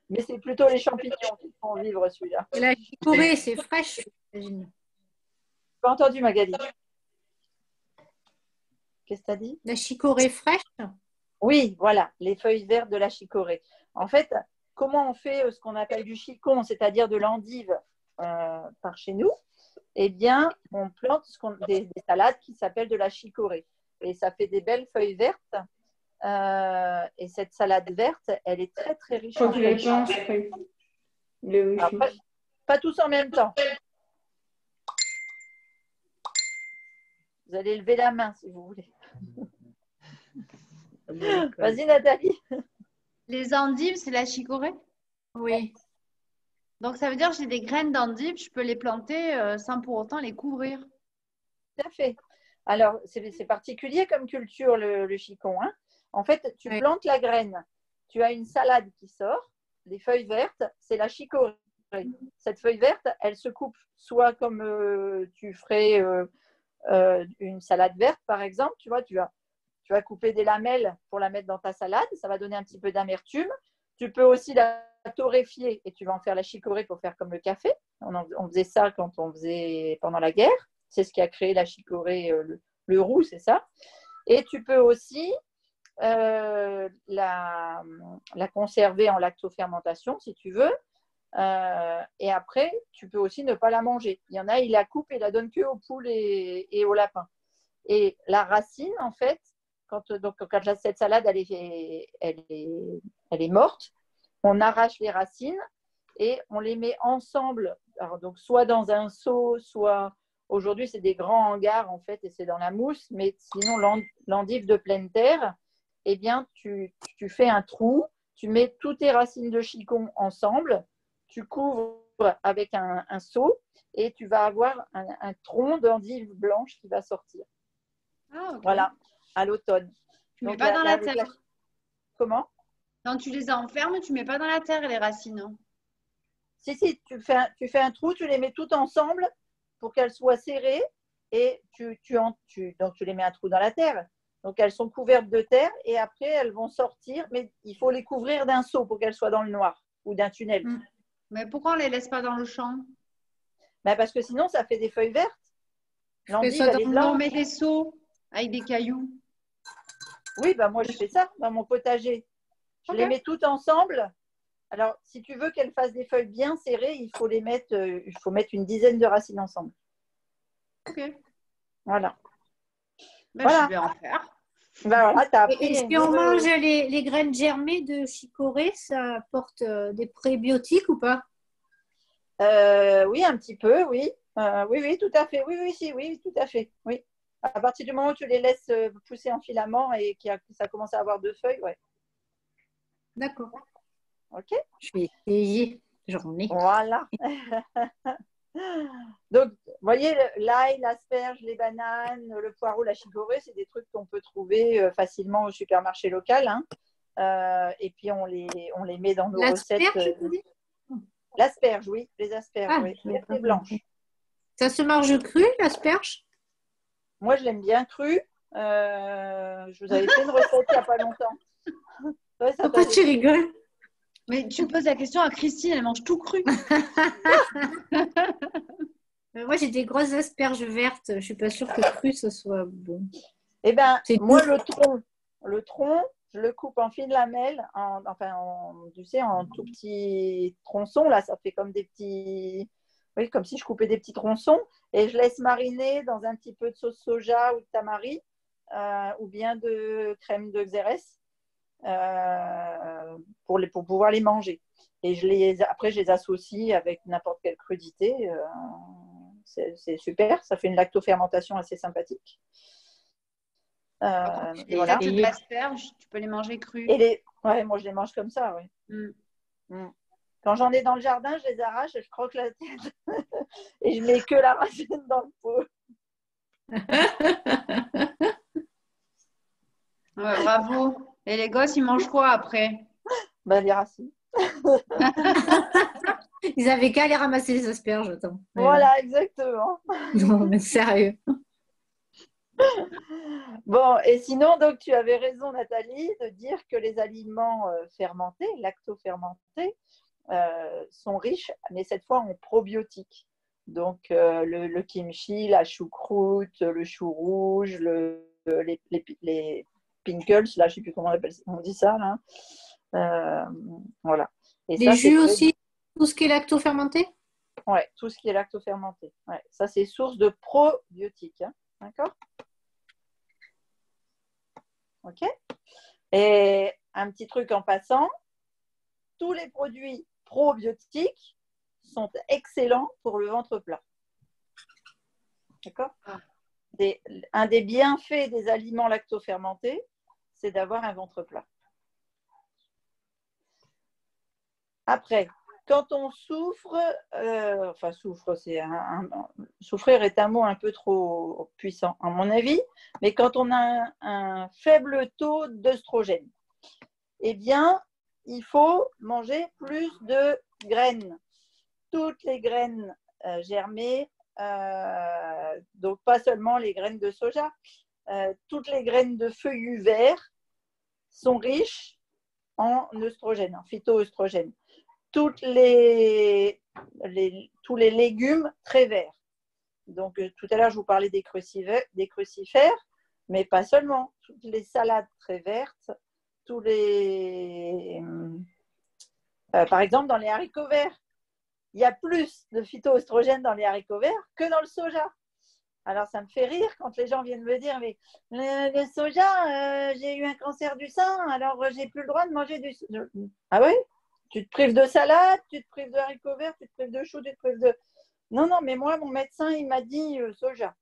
Mais c'est plutôt les champignons qui font vivre celui-là. Et la chicorée, c'est fraîche, j'imagine. Pas entendu, Magali? Qu'est-ce que tu as dit? La chicorée fraîche? Oui, voilà, les feuilles vertes de la chicorée. En fait, comment on fait ce qu'on appelle du chicon, c'est-à-dire de l'endive par chez nous? Eh bien, on plante des salades qui s'appellent de la chicorée. Et ça fait des belles feuilles vertes. Et cette salade verte, elle est très, très riche en feuilles. Alors, pas tous en même temps. Vous allez lever la main si vous voulez. Vas-y, Nathalie. Les endives, c'est la chicorée? Oui. Donc, ça veut dire que j'ai des graines d'endives, je peux les planter sans pour autant les couvrir. Tout à fait. Alors, c'est particulier comme culture, le chicon. Hein. En fait, tu plantes la graine. Tu as une salade qui sort, des feuilles vertes, c'est la chicorée. Cette feuille verte, elle se coupe soit comme tu ferais une salade verte, par exemple. Tu vois, tu vas couper des lamelles pour la mettre dans ta salade. Ça va donner un petit peu d'amertume. Tu peux aussi la torréfier et tu vas en faire la chicorée pour faire comme le café. On faisait ça quand on faisait pendant la guerre. C'est ce qui a créé la chicorée, le roux, c'est ça. Et tu peux aussi la conserver en lactofermentation si tu veux. Et après, tu peux aussi ne pas la manger. Il y en a, ils la coupent et la donnent que aux poules et aux lapins. Et la racine, en fait, quand cette salade elle est morte, on arrache les racines et on les met ensemble. Alors, donc, soit dans un seau, soit aujourd'hui, c'est des grands hangars en fait et c'est dans la mousse. Mais sinon, l'endive de pleine terre, eh bien, tu fais un trou, tu mets toutes tes racines de chicon ensemble, tu couvres avec un seau et tu vas avoir un tronc d'endive blanche qui va sortir. Ah, ok. Voilà, à l'automne. Tu ne mets pas dans la terre. Comment? Quand tu les enfermes, tu ne mets pas dans la terre les racines. Hein. Si, tu fais un trou, tu les mets toutes ensemble pour qu'elles soient serrées et donc tu les mets un trou dans la terre. Donc elles sont couvertes de terre et après elles vont sortir, mais il faut les couvrir d'un seau pour qu'elles soient dans le noir ou d'un tunnel. Mais pourquoi on ne les laisse pas dans le champ? Parce que sinon ça fait des feuilles vertes. L'endive, elle est On blanche. met des seaux avec des cailloux. Oui, moi je fais ça dans mon potager. Je les mets toutes ensemble. Alors, si tu veux qu'elles fassent des feuilles bien serrées, il faut mettre une dizaine de racines ensemble. Ok. Voilà. Voilà. Je vais en faire. Voilà, t'as appris. Et si on mange les graines germées de chicorée, ça apporte des prébiotiques ou pas? Oui, un petit peu, oui. Oui, tout à fait. Oui, tout à fait. Oui. À partir du moment où tu les laisses pousser en filament et que ça commence à avoir deux feuilles, ouais. D'accord. Ok. Je vais essayer. J'en ai. Voilà. Donc, vous voyez, l'ail, l'asperge, les bananes, le poireau, la chicorée, c'est des trucs qu'on peut trouver facilement au supermarché local. Hein. Et puis, on les met dans nos recettes. L'asperge, oui, les asperges, oui, les blanches. Ça se mange cru, l'asperge? Moi, je l'aime bien cru. Je vous avais fait une recette il n'y a pas longtemps. Ouais, ça Pourquoi t'avait- tu rigoles? Mais tu poses la question à Christine, elle mange tout cru. Moi, j'ai des grosses asperges vertes. Je suis pas sûre que cru, ce soit bon. Eh bien, C'est moi, tout. le tronc, je le coupe en fines lamelles, tu sais, en tout petits tronçons. Là, ça fait comme des petits. Oui, comme si je coupais des petits tronçons. Et je laisse mariner dans un petit peu de sauce soja ou de tamari, ou bien de crème de xérès, pour pouvoir les manger. Et après, je les associe avec n'importe quelle crudité. C'est super. Ça fait une lactofermentation assez sympathique. Par contre, Et les voilà. têtes d'asperges, tu peux les manger crues. Ouais, moi, je les mange comme ça. Ouais. Mm. Quand j'en ai dans le jardin, je les arrache, je croque la tête et je mets que la racine dans le pot. Ouais, bravo. Et les gosses, ils mangent quoi après? Ben, les racines. Ils avaient qu'à aller ramasser les asperges. Attends. Ouais. Voilà, exactement. Non, mais sérieux. Bon, et sinon, donc, tu avais raison, Nathalie, de dire que les aliments fermentés, lactofermentés, sont riches, mais cette fois en probiotiques. Donc, le kimchi, la choucroute, le chou rouge, les pickles, là, je ne sais plus comment on dit ça, là. Voilà. Et Les ça, jus c'est aussi, tout ce qui est lacto-fermenté? Ouais, tout ce qui est lactofermenté. Ouais, ça, c'est source de probiotiques. Hein. D'accord? OK? Et un petit truc en passant, tous les produits probiotiques sont excellents pour le ventre plat. D'accord? Un des bienfaits des aliments lactofermentés, c'est d'avoir un ventre plat. Après, quand on souffre, souffrir est un mot un peu trop puissant à mon avis, mais quand on a un faible taux d'œstrogène, eh bien, il faut manger plus de graines. Toutes les graines germées, donc pas seulement les graines de soja, toutes les graines de feuillus verts sont riches en œstrogène, en phytoœstrogène. Tous les légumes très verts. Donc, tout à l'heure, je vous parlais des crucifères, mais pas seulement. Toutes les salades très vertes, par exemple, dans les haricots verts, il y a plus de phytoœstrogènes dans les haricots verts que dans le soja. Alors, ça me fait rire quand les gens viennent me dire, mais le soja, j'ai eu un cancer du sein, alors j'ai plus le droit de manger du soja. Ah oui? Tu te prives de salade, tu te prives de haricots verts, tu te prives de choux, tu te prives de… Non, mais moi, mon médecin, il m'a dit soja.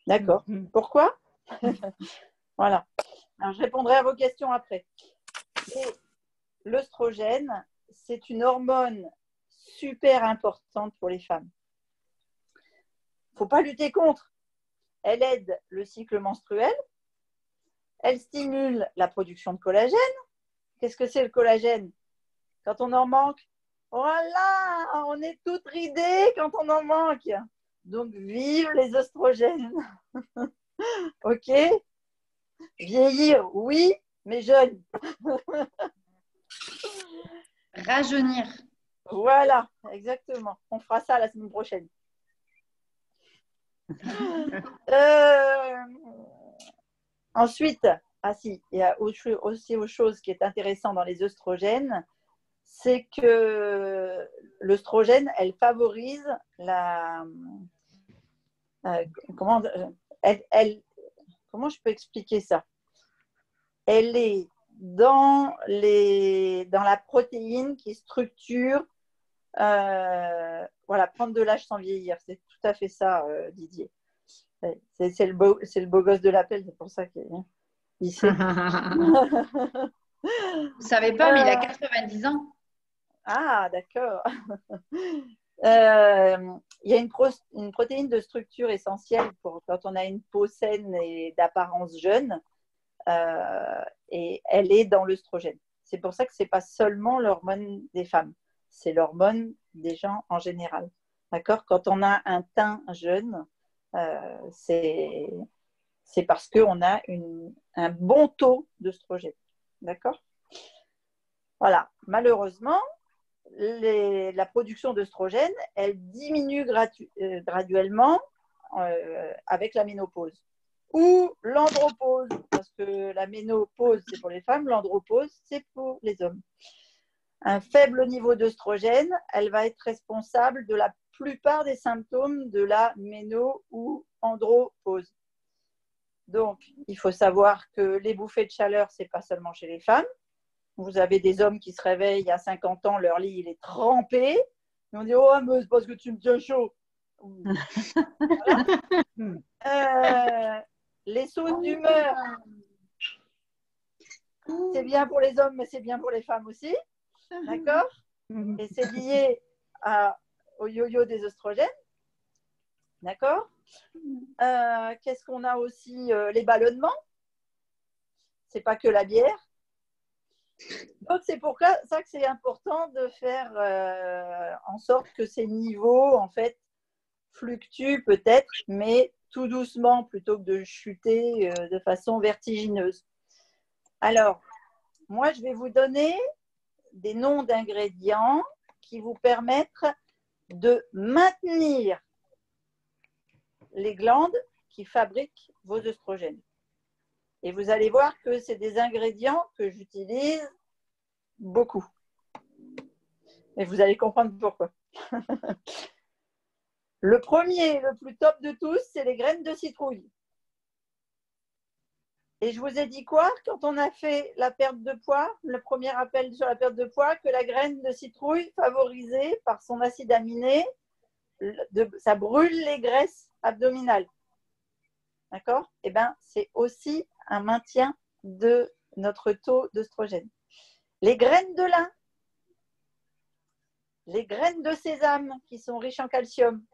D'accord. Pourquoi? Voilà. Alors, je répondrai à vos questions après. L'œstrogène, c'est une hormone super importante pour les femmes. Il ne faut pas lutter contre. Elle aide le cycle menstruel. Elle stimule la production de collagène. Qu'est-ce que c'est le collagène? Quand on en manque, voilà, on est toutes ridées quand on en manque. Donc, vive les oestrogènes. OK? Vieillir, oui, mais jeune. Rajeunir. Voilà, exactement. On fera ça la semaine prochaine. Ensuite, il y a aussi autre chose qui est intéressant dans les œstrogènes, c'est que l'œstrogène, elle favorise comment je peux expliquer ça? Elle est dans la protéine qui structure prendre de l'âge sans vieillir. C'est tout à fait ça, Didier. C'est le beau gosse de l'appel, c'est pour ça qu'il sait. Vous ne savez pas, mais il a 90 ans. Ah, d'accord. Il y a une protéine de structure essentielle pour quand on a une peau saine et d'apparence jeune, et elle est dans l'œstrogène. C'est pour ça que ce n'est pas seulement l'hormone des femmes, c'est l'hormone des gens en général. D'accord? Quand on a un teint jeune, c'est parce qu'on a un bon taux d'œstrogène. D'accord? Voilà. Malheureusement, la production d'œstrogène, elle diminue graduellement avec la ménopause. Ou l'andropause, parce que la ménopause, c'est pour les femmes, l'andropause, c'est pour les hommes. Un faible niveau d'œstrogène, elle va être responsable de la plupart des symptômes de la méno ou andropause. Donc, il faut savoir que les bouffées de chaleur, ce n'est pas seulement chez les femmes. Vous avez des hommes qui se réveillent à 50 ans, leur lit il est trempé. Et on dit « Oh, mais c'est parce que tu me tiens chaud ». Les sautes d'humeur, c'est bien pour les hommes, mais c'est bien pour les femmes aussi. D'accord? Et c'est lié au yo-yo des oestrogènes. D'accord? Qu'est-ce qu'on a aussi? Les ballonnements. C'est pas que la bière. Donc, c'est pour ça que c'est important de faire en sorte que ces niveaux, en fait, fluctuent peut-être, mais tout doucement plutôt que de chuter de façon vertigineuse. Alors, moi, je vais vous donner des noms d'ingrédients qui vous permettent de maintenir les glandes qui fabriquent vos œstrogènes. Et vous allez voir que c'est des ingrédients que j'utilise beaucoup. Et vous allez comprendre pourquoi. Le premier, le plus top de tous, c'est les graines de citrouille. Et je vous ai dit quoi quand on a fait la perte de poids, le premier appel sur la perte de poids, que la graine de citrouille, favorisée par son acide aminé, ça brûle les graisses abdominales. D'accord? Eh bien, c'est aussi un maintien de notre taux d'œstrogène. Les graines de lin, les graines de sésame qui sont riches en calcium.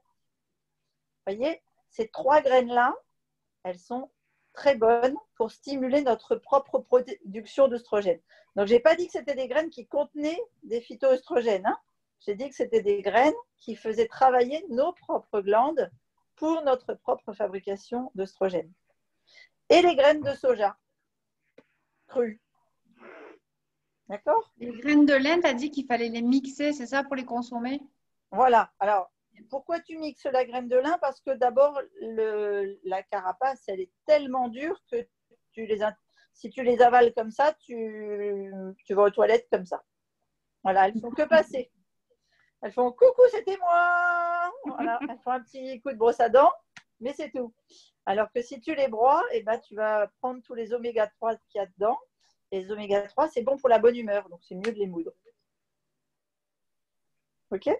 Vous voyez, ces 3 graines-là, elles sont très bonnes pour stimuler notre propre production d'œstrogène. Donc, je n'ai pas dit que c'était des graines qui contenaient des phytoœstrogènes. Hein. J'ai dit que c'était des graines qui faisaient travailler nos propres glandes pour notre propre fabrication d'œstrogène. Et les graines de soja crues. D'accord? Les graines de lin, tu as dit qu'il fallait les mixer, c'est ça, pour les consommer? Voilà. Alors, pourquoi tu mixes la graine de lin? Parce que d'abord, la carapace, elle est tellement dure que si tu les avales comme ça, tu vas aux toilettes comme ça. Voilà, elles ne font que passer. Elles font « Coucou, c'était moi !» Voilà, elles font un petit coup de brosse à dents, mais c'est tout. Alors que si tu les broies, eh ben, tu vas prendre tous les oméga 3 qu'il y a dedans. Et les oméga 3, c'est bon pour la bonne humeur, donc c'est mieux de les moudre. OK?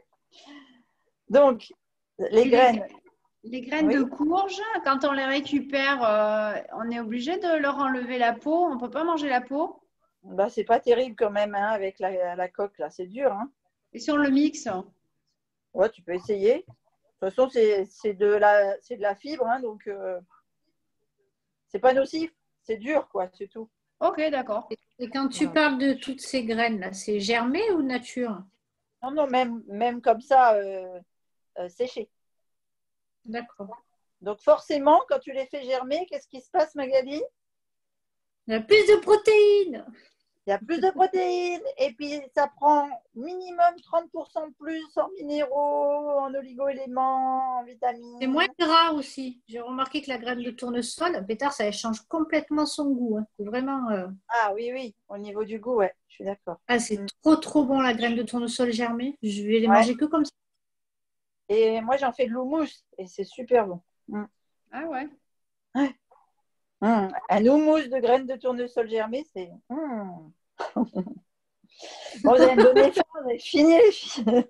Donc, les graines. Les graines de courge, quand on les récupère, on est obligé de leur enlever la peau. On ne peut pas manger la peau. Bah, c'est pas terrible quand même hein, avec la coque, là. C'est dur. Hein. Et si on le mixe? Ouais, tu peux essayer. De toute façon, c'est de la fibre, hein, donc c'est pas nocif. C'est dur, quoi, c'est tout. Ok, d'accord. Et quand tu parles de toutes ces graines-là, c'est germé ou nature? Non, même comme ça, séché. D'accord. Donc forcément, quand tu les fais germer, qu'est-ce qui se passe, Magali? Il y a plus de protéines. Il y a plus de protéines et puis ça prend minimum 30% de plus en minéraux, en oligo-éléments, en vitamines. C'est moins gras aussi. J'ai remarqué que la graine de tournesol, pétard, ça change complètement son goût. Hein. C'est vraiment. Ah oui, au niveau du goût, ouais, je suis d'accord. Ah, c'est trop bon la graine de tournesol germée. Je vais les manger que comme ça. Et moi, j'en fais de l'houmous et c'est super bon. Ah ouais. Un houmous de graines de tournesol germées, c'est. Bon, vous allez me donner faim, vous avez fini les filles. Bon,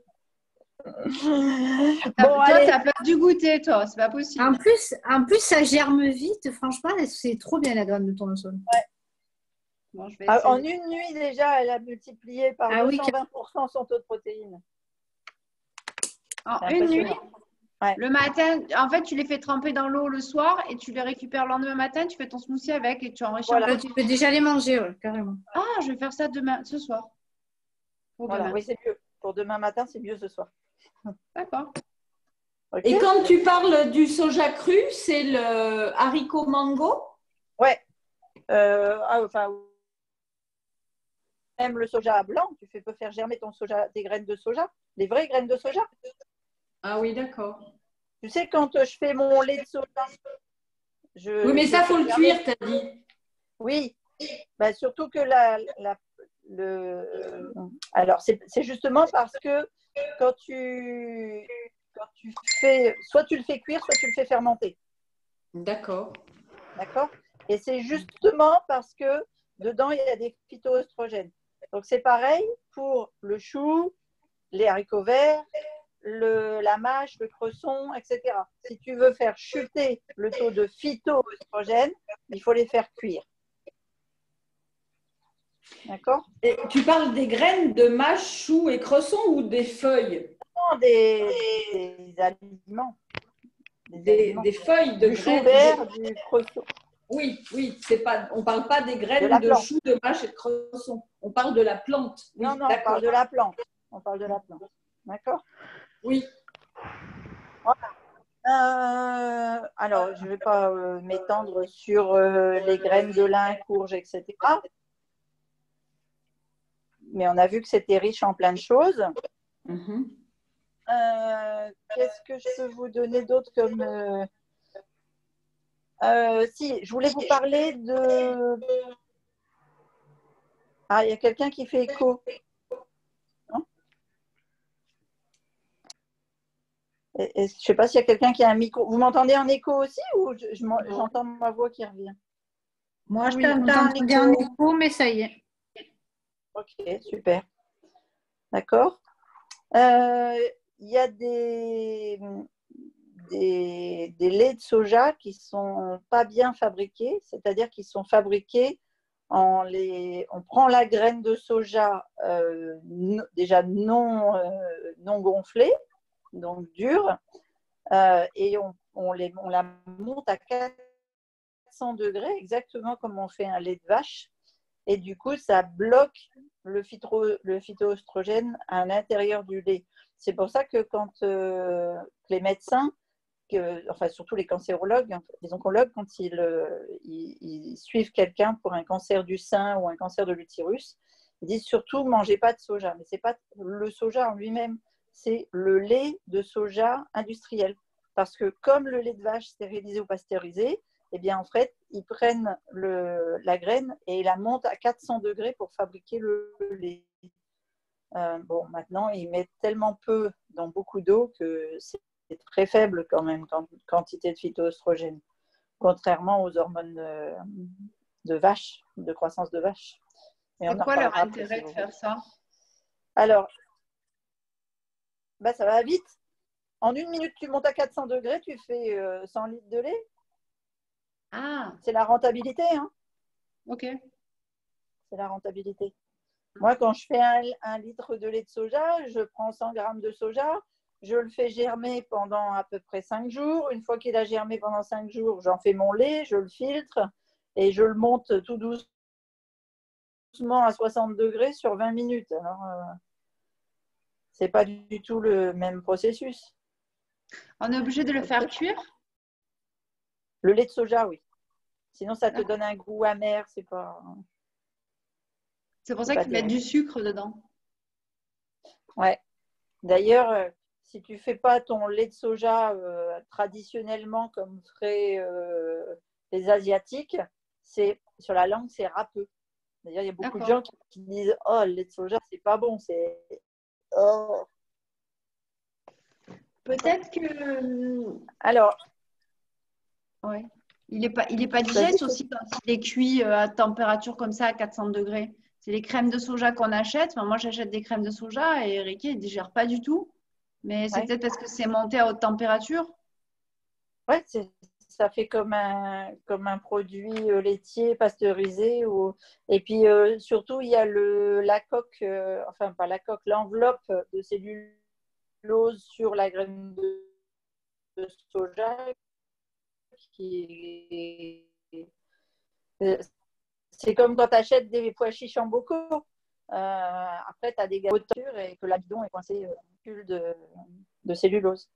toi, t'as pas dû goûter, toi, c'est pas possible. En plus, ça germe vite. Franchement, c'est trop bien la graine de tournesol. Ouais. Bon, je vais en une nuit déjà, elle a multiplié par 220% son taux de protéines. En une nuit? Ouais. Le matin, en fait, tu les fais tremper dans l'eau le soir et tu les récupères le lendemain matin, tu fais ton smoothie avec et tu enrichis. Voilà, tu peux déjà les manger, carrément. Ah, je vais faire ça ce soir. Voilà, oui, c'est mieux. Pour demain matin, c'est mieux ce soir. D'accord. Ok. Et quand tu parles du soja cru, c'est le haricot mango? Ouais. Enfin, même le soja blanc, tu peux faire germer ton soja, des graines de soja, des vraies graines de soja. Ah oui, d'accord. Tu sais, quand je fais mon lait de soja, oui, mais ça, faut le cuire, t'as dit. Oui, bah, surtout que alors c'est justement parce que quand tu fais, soit tu le fais cuire, soit tu le fais fermenter. D'accord. D'accord. Et c'est justement parce que dedans, il y a des phytoœstrogènes. Donc, c'est pareil pour le chou, les haricots verts, la mâche, le cresson, etc. Si tu veux faire chuter le taux de phytoœstrogènes, il faut les faire cuire. D'accord. Et tu parles des graines de mâche, chou et cresson ou des feuilles? Non, des aliments. Des feuilles de du graines. Chou vert, du cresson. Oui, on ne parle pas des graines de chou, de mâche et de cresson. On parle de la plante. Oui, non, on parle de la plante. On parle de la plante. D'accord. Oui. Voilà. Alors, je ne vais pas m'étendre sur les graines de lin, courge, etc. Mais on a vu que c'était riche en plein de choses. Mm-hmm. Qu'est-ce que je peux vous donner d'autre comme… si, je voulais vous parler de… Ah, il y a quelqu'un qui fait écho. Non, je ne sais pas s'il y a quelqu'un qui a un micro. Vous m'entendez en écho aussi ou j'entends ma voix qui revient? Moi, je Oui, on t'entends t'entendait en écho, mais ça y est. Ok, super. D'accord. Il y a des laits de soja qui ne sont pas bien fabriqués, c'est-à-dire qu'ils sont fabriqués on prend la graine de soja déjà non gonflée, donc dure, et on la monte à 400 degrés, exactement comme on fait un lait de vache. Et du coup, ça bloque le phytoœstrogène à l'intérieur du lait. C'est pour ça que quand les médecins, enfin surtout les cancérologues, les oncologues, quand ils suivent quelqu'un pour un cancer du sein ou un cancer de l'utérus, ils disent surtout ne mangez pas de soja. Mais ce n'est pas le soja en lui-même, c'est le lait de soja industriel. Parce que comme le lait de vache stérilisé ou pasteurisé, eh bien, en fait, ils prennent la graine et la montent à 400 degrés pour fabriquer le lait. Bon, maintenant, ils mettent tellement peu dans beaucoup d'eau que c'est très faible quand même, quantité de phytoœstrogènes, contrairement aux hormones de vache, de croissance de vache. C'est quoi leur intérêt de faire ça? Alors, ça va vite. En 1 minute, tu montes à 400 degrés, tu fais 100 litres de lait. Ah. C'est la rentabilité. Hein. Ok. C'est la rentabilité. Moi, quand je fais 1 litre de lait de soja, je prends 100 grammes de soja, je le fais germer pendant à peu près 5 jours. Une fois qu'il a germé pendant 5 jours, j'en fais mon lait, je le filtre et je le monte tout doucement à 60 degrés sur 20 minutes. Alors, ce n'est pas du tout le même processus. On est obligé de le faire cuire? Le lait de soja, oui. Sinon, ça te donne un goût amer. C'est pas… C'est pour ça qu'ils mettent du sucre dedans. Ouais. D'ailleurs, si tu ne fais pas ton lait de soja traditionnellement comme feraient les Asiatiques, sur la langue, c'est râpeux. D'ailleurs, il y a beaucoup de gens qui disent « Oh, le lait de soja, c'est pas bon. » Oh. Peut-être que… Alors… Ouais. Il est pas digeste aussi quand il est cuit à température comme ça, à 400 degrés. C'est les crèmes de soja qu'on achète. Enfin, moi, j'achète des crèmes de soja et Ricky, il ne digère pas du tout. Mais c'est peut-être parce que c'est monté à haute température. Ouais, ça fait comme un produit laitier pasteurisé. Et puis, surtout, il y a la coque, enfin, pas la coque, l'enveloppe de cellulose sur la graine de soja c'est comme quand tu achètes des pois chiches en bocaux. Après, tu as des gâteaux et que l'amidon est coincé de cellulose.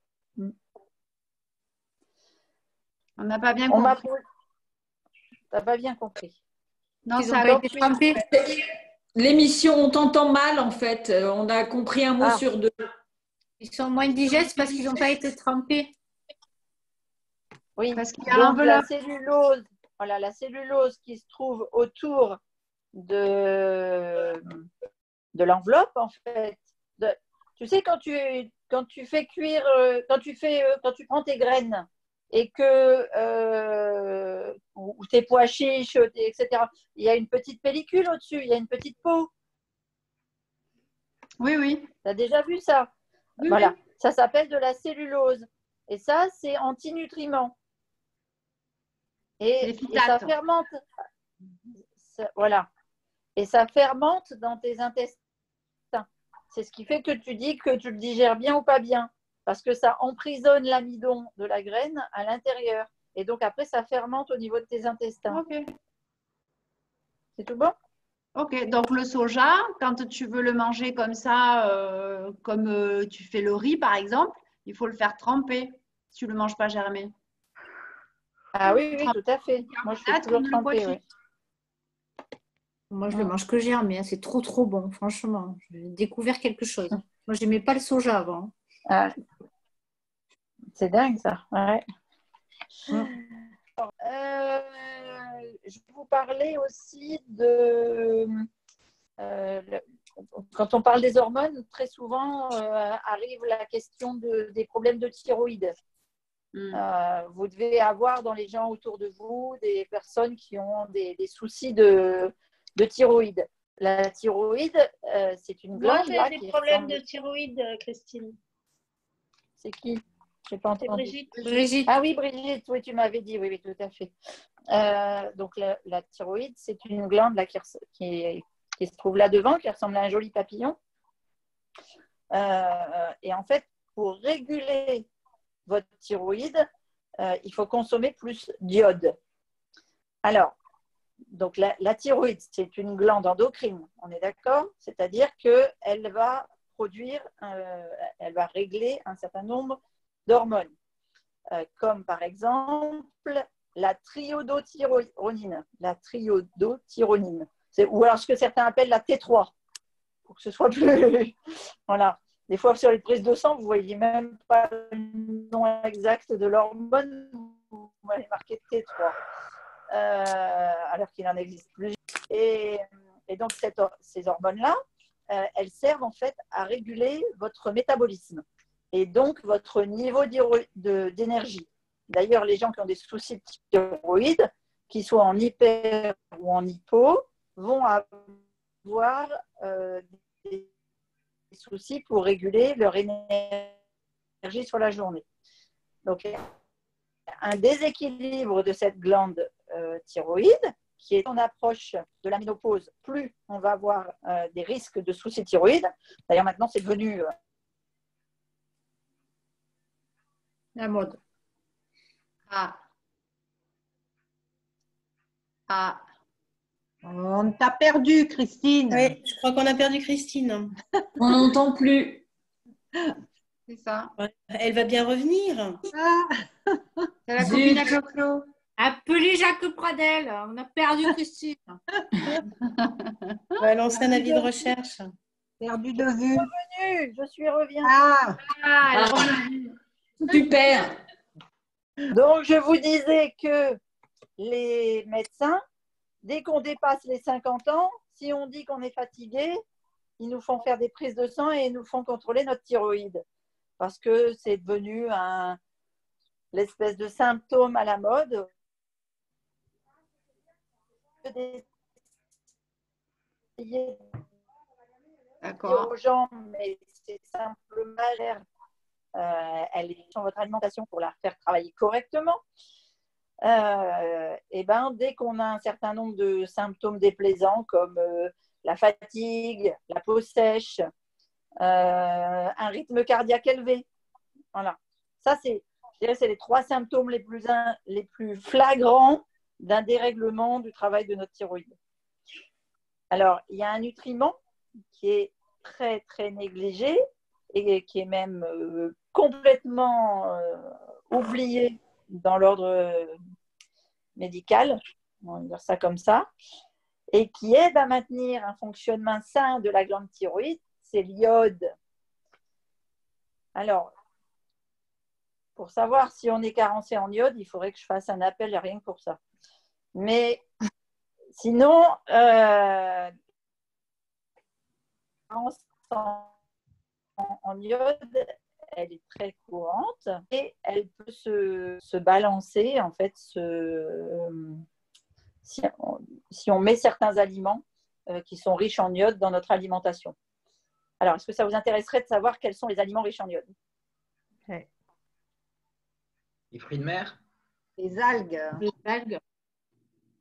On n'a pas bien On m'a compris. T'as pas bien compris. Non, Ils ça ont pas a été trempés. L'émission, on t'entend mal en fait. On a compris un mot Ah. sur deux. Ils sont moins digestes parce qu'ils n'ont pas été trempés. Oui, Parce qu'il y a donc l'enveloppe. la cellulose qui se trouve autour de l'enveloppe, en fait. Tu sais, quand tu fais cuire, quand tu prends tes graines et ou tes pois chiches, etc., il y a une petite pellicule au-dessus, il y a une petite peau. Oui, oui. Tu as déjà vu ça? Oui, Voilà, oui. ça s'appelle de la cellulose. Et ça, c'est antinutriments. Et ça fermente. Voilà. Et ça fermente dans tes intestins. C'est ce qui fait que tu dis que tu le digères bien ou pas bien. Parce que ça emprisonne l'amidon de la graine à l'intérieur. Et donc après, ça fermente au niveau de tes intestins. Ok. C'est tout bon? Ok, donc le soja, quand tu veux le manger comme ça, comme tu fais le riz par exemple, il faut le faire tremper si tu ne le manges pas germé. Ah oui, oui, tout à fait. Moi, je fais toujours tremper. Oui. Moi, je le mange que germé. C'est trop, trop bon, franchement. J'ai découvert quelque chose. Moi, je n'aimais pas le soja avant. Ah, c'est dingue, ça. Ouais. Je vais vous parler aussi de... quand on parle des hormones, très souvent arrive la question des problèmes de thyroïde. Vous devez avoir dans les gens autour de vous des personnes qui ont des soucis de thyroïde. La thyroïde, c'est une glande. Moi, j'ai des problèmes de thyroïde, Christine. C'est qui? Je n'ai pas entendu. Brigitte. Ah oui, Brigitte, oui, tu m'avais dit, oui, tout à fait. Donc, la thyroïde, c'est une glande là, qui se trouve là devant, qui ressemble à un joli papillon. Et en fait, pour réguler votre thyroïde, il faut consommer plus d'iode. Alors, donc la thyroïde, c'est une glande endocrine, on est d'accord? C'est-à-dire qu'elle va produire, elle va régler un certain nombre d'hormones, comme par exemple la triiodothyronine. La triiodothyronine, ou alors ce que certains appellent la T3, pour que ce soit plus... Voilà. Des fois, sur les prises de sang, vous ne voyez même pas le nom exact de l'hormone, vous m'avez marqué T3, alors qu'il en existe plus. Et donc, ces hormones-là, elles servent en fait à réguler votre métabolisme et donc votre niveau d'énergie. D'ailleurs, les gens qui ont des soucis de thyroïde, qu'ils soient en hyper ou en hypo, vont avoir des soucis pour réguler leur énergie sur la journée. Donc, un déséquilibre de cette glande thyroïde, qui est en approche de la ménopause, plus on va avoir des risques de soucis thyroïde. D'ailleurs, maintenant, c'est devenu la mode. On t'a perdu, Christine. Oui, je crois qu'on a perdu Christine. On n'entend plus. C'est ça. Elle va bien revenir. C'est la copine à Clo-Clo. Appelez Jacques Pradel. On a perdu Christine. On va lancer un avis de recherche. Perdu de vue. Je suis revenue. Elle est revenue. Super. Donc, je vous disais que les médecins, dès qu'on dépasse les 50 ans, si on dit qu'on est fatigué, ils nous font faire des prises de sang et ils nous font contrôler notre thyroïde. Parce que c'est devenu l'espèce de symptôme à la mode. D'accord. Aux gens, mais c'est simplement elle est sur votre alimentation pour la faire travailler correctement. Et ben, dès qu'on a un certain nombre de symptômes déplaisants comme la fatigue, la peau sèche, un rythme cardiaque élevé, voilà. Ça, c'est les 3 symptômes les plus flagrants d'un dérèglement du travail de notre thyroïde. Alors, il y a un nutriment qui est très, très négligé et qui est même complètement oublié dans l'ordre médical, on va dire ça comme ça, et qui aide à maintenir un fonctionnement sain de la glande thyroïde, c'est l'iode. Alors, pour savoir si on est carencé en iode, il faudrait que je fasse un appel rien que pour ça. Mais sinon, en iode, elle est très courante et elle peut se balancer, en fait, si on met certains aliments qui sont riches en iode dans notre alimentation. Alors, est-ce que ça vous intéresserait de savoir quels sont les aliments riches en iode? Les fruits de mer. Les algues. Les algues.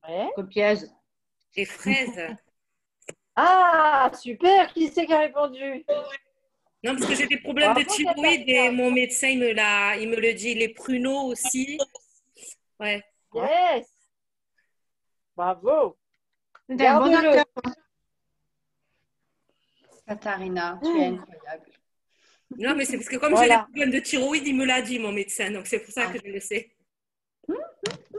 Ouais. Copieuses. Les fraises. Ah, super! Qui c'est qui a répondu? Non, parce que j'ai des problèmes de Bravo, thyroïde et Katharina. mon médecin, il me le dit. Les pruneaux aussi. Ouais. Yes! Bravo! T'es un bon Garde-le. acteur. Katharina, tu es incroyable. Non, mais c'est parce que comme j'ai Voilà. des problèmes de thyroïde, il me l'a dit, mon médecin. Donc, c'est pour ça que je le sais.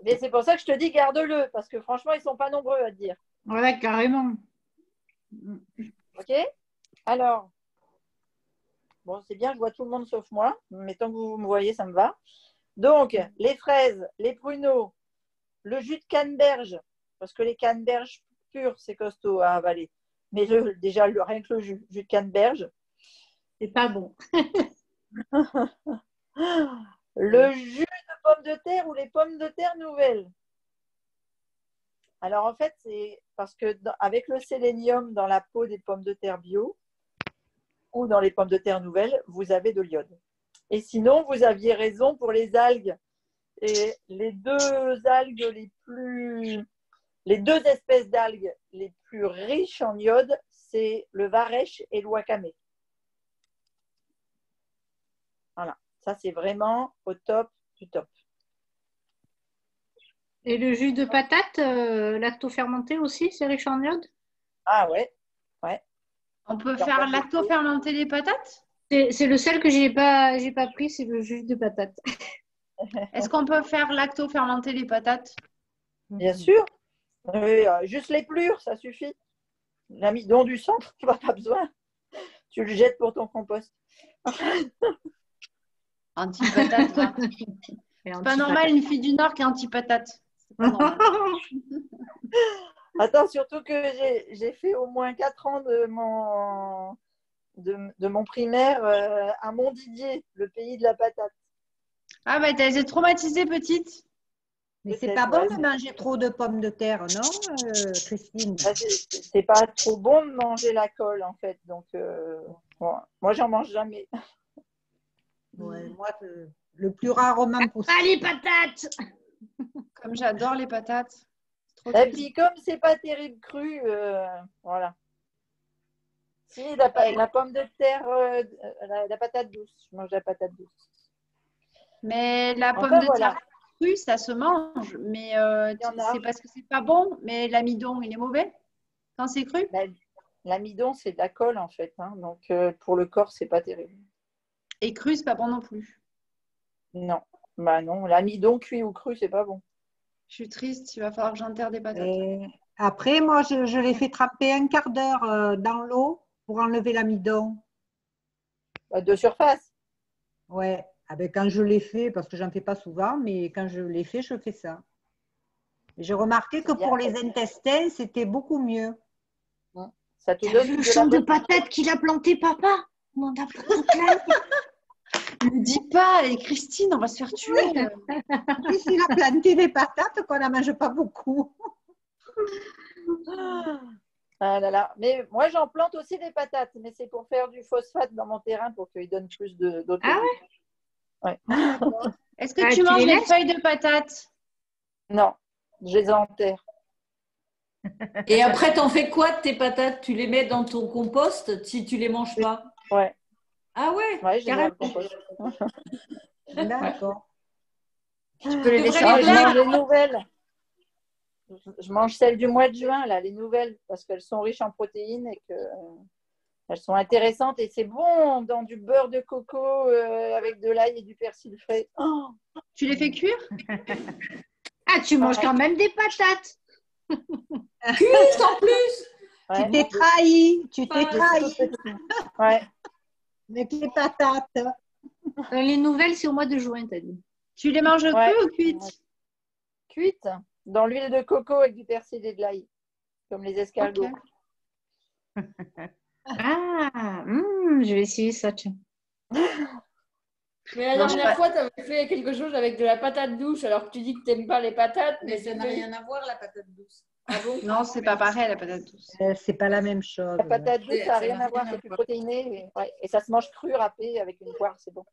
Mais c'est pour ça que je te dis garde-le, parce que franchement, ils ne sont pas nombreux à te dire. Ouais, carrément. OK? Alors, bon, c'est bien, je vois tout le monde sauf moi, mais tant que vous me voyez, ça me va. Donc, les fraises, les pruneaux, le jus de canneberge, parce que les canneberges pures, c'est costaud à avaler. Mais déjà, rien que le jus de canneberge. C'est pas bon. Le jus de pommes de terre ou les pommes de terre nouvelles. Alors, en fait, c'est parce que avec le sélénium dans la peau des pommes de terre bio ou dans les pommes de terre nouvelles, vous avez de l'iode. Et sinon, vous aviez raison pour les algues. Et les deux espèces d'algues les plus riches en iode, c'est le varech et le wakame. Voilà, ça c'est vraiment au top du top. Et le jus de patate lacto-fermenté aussi, c'est riche en iode? Ah ouais, ouais. On peut faire lacto-fermenter les patates? C'est le seul que j'ai pas pris, c'est le jus de patate. Est-ce qu'on peut faire lacto-fermenter les patates? Bien sûr. Oui, juste les plures, ça suffit. L'amidon du centre, tu n'as pas besoin. Tu le jettes pour ton compost. Anti-patate. Hein. C'est pas normal une fille du Nord qui est anti-patate. C'est pas normal. Attends, surtout que j'ai fait au moins 4 ans de mon primaire à Montdidier, le pays de la patate. Ah bah t'as été traumatisée petite. Mais c'est pas bon de manger trop de pommes de terre, non, Christine? C'est pas trop bon de manger la colle, en fait. Donc, bon, moi, j'en mange jamais. Ouais, moi, le plus rarement possible. Ah, les patates! Comme j'adore les patates. Et puis, comme c'est pas terrible cru, voilà. Si, la pomme de terre, la patate douce. Je mange la patate douce. Mais la pomme de terre crue, ça se mange. Mais c'est parce que c'est pas bon. Mais l'amidon, il est mauvais quand c'est cru. L'amidon, c'est de la colle, en fait. Hein, donc, pour le corps, c'est pas terrible. Et cru, c'est pas bon non plus. Non. Bah non, l'amidon cuit ou cru, c'est pas bon. Je suis triste, il va falloir que j'enterre des patates. Et après, moi, je les fais tremper un quart d'heure dans l'eau pour enlever l'amidon. De surface? Ouais, quand je l'ai fait, parce que j'en fais pas souvent, mais quand je l'ai fait, je fais ça. J'ai remarqué que pour les intestins, c'était beaucoup mieux. Ça te donne le champ de patates qu'il a planté, papa? On en a Ne dis pas, et Christine, on va se faire tuer. Il a planté des patates qu'on n'en mange pas beaucoup. Ah là là. Mais moi, j'en plante aussi des patates, mais c'est pour faire du phosphate dans mon terrain pour qu'il donne plus d'autres. Ah ouais? Est-ce que tu manges les feuilles de patates? Non, je les enterre. Et après, t'en fais quoi de tes patates? Tu les mets dans ton compost si tu les manges pas? Ouais. Ah ouais? Ouais, je les mets dans le compost. D'accord. Tu peux les laisser. Je mange les nouvelles. Je mange celles du mois de juin, là, les nouvelles, parce qu'elles sont riches en protéines et qu'elles sont intéressantes. Et c'est bon dans du beurre de coco avec de l'ail et du persil frais. Oh, Tu les fais cuire? Ah, tu manges quand même des patates. Cuite en plus. Tu t'es trahi. Tu t'es Ouais. trahi. Ouais. Avec les patates. Dans les nouvelles, c'est au mois de juin, t'as dit. Tu les manges Ouais. crues ou cuites? Cuite dans l'huile de coco avec du persil et de l'ail, comme les escargots. Ok. Ah, je vais essayer ça, tiens. Mais la Non, je dernière pas- fois, tu avais fait quelque chose avec de la patate douce, alors que tu dis que tu n'aimes pas les patates, mais Mais ça n'a rien à voir, la patate douce. Ah bon? Non, c'est pas pareil la patate douce. C'est pas la même chose. La patate douce, ça n'a Ça rien n'a à voir, rien à c'est plus voir. protéiné. Et ça se mange cru, râpé, avec une poire, c'est bon.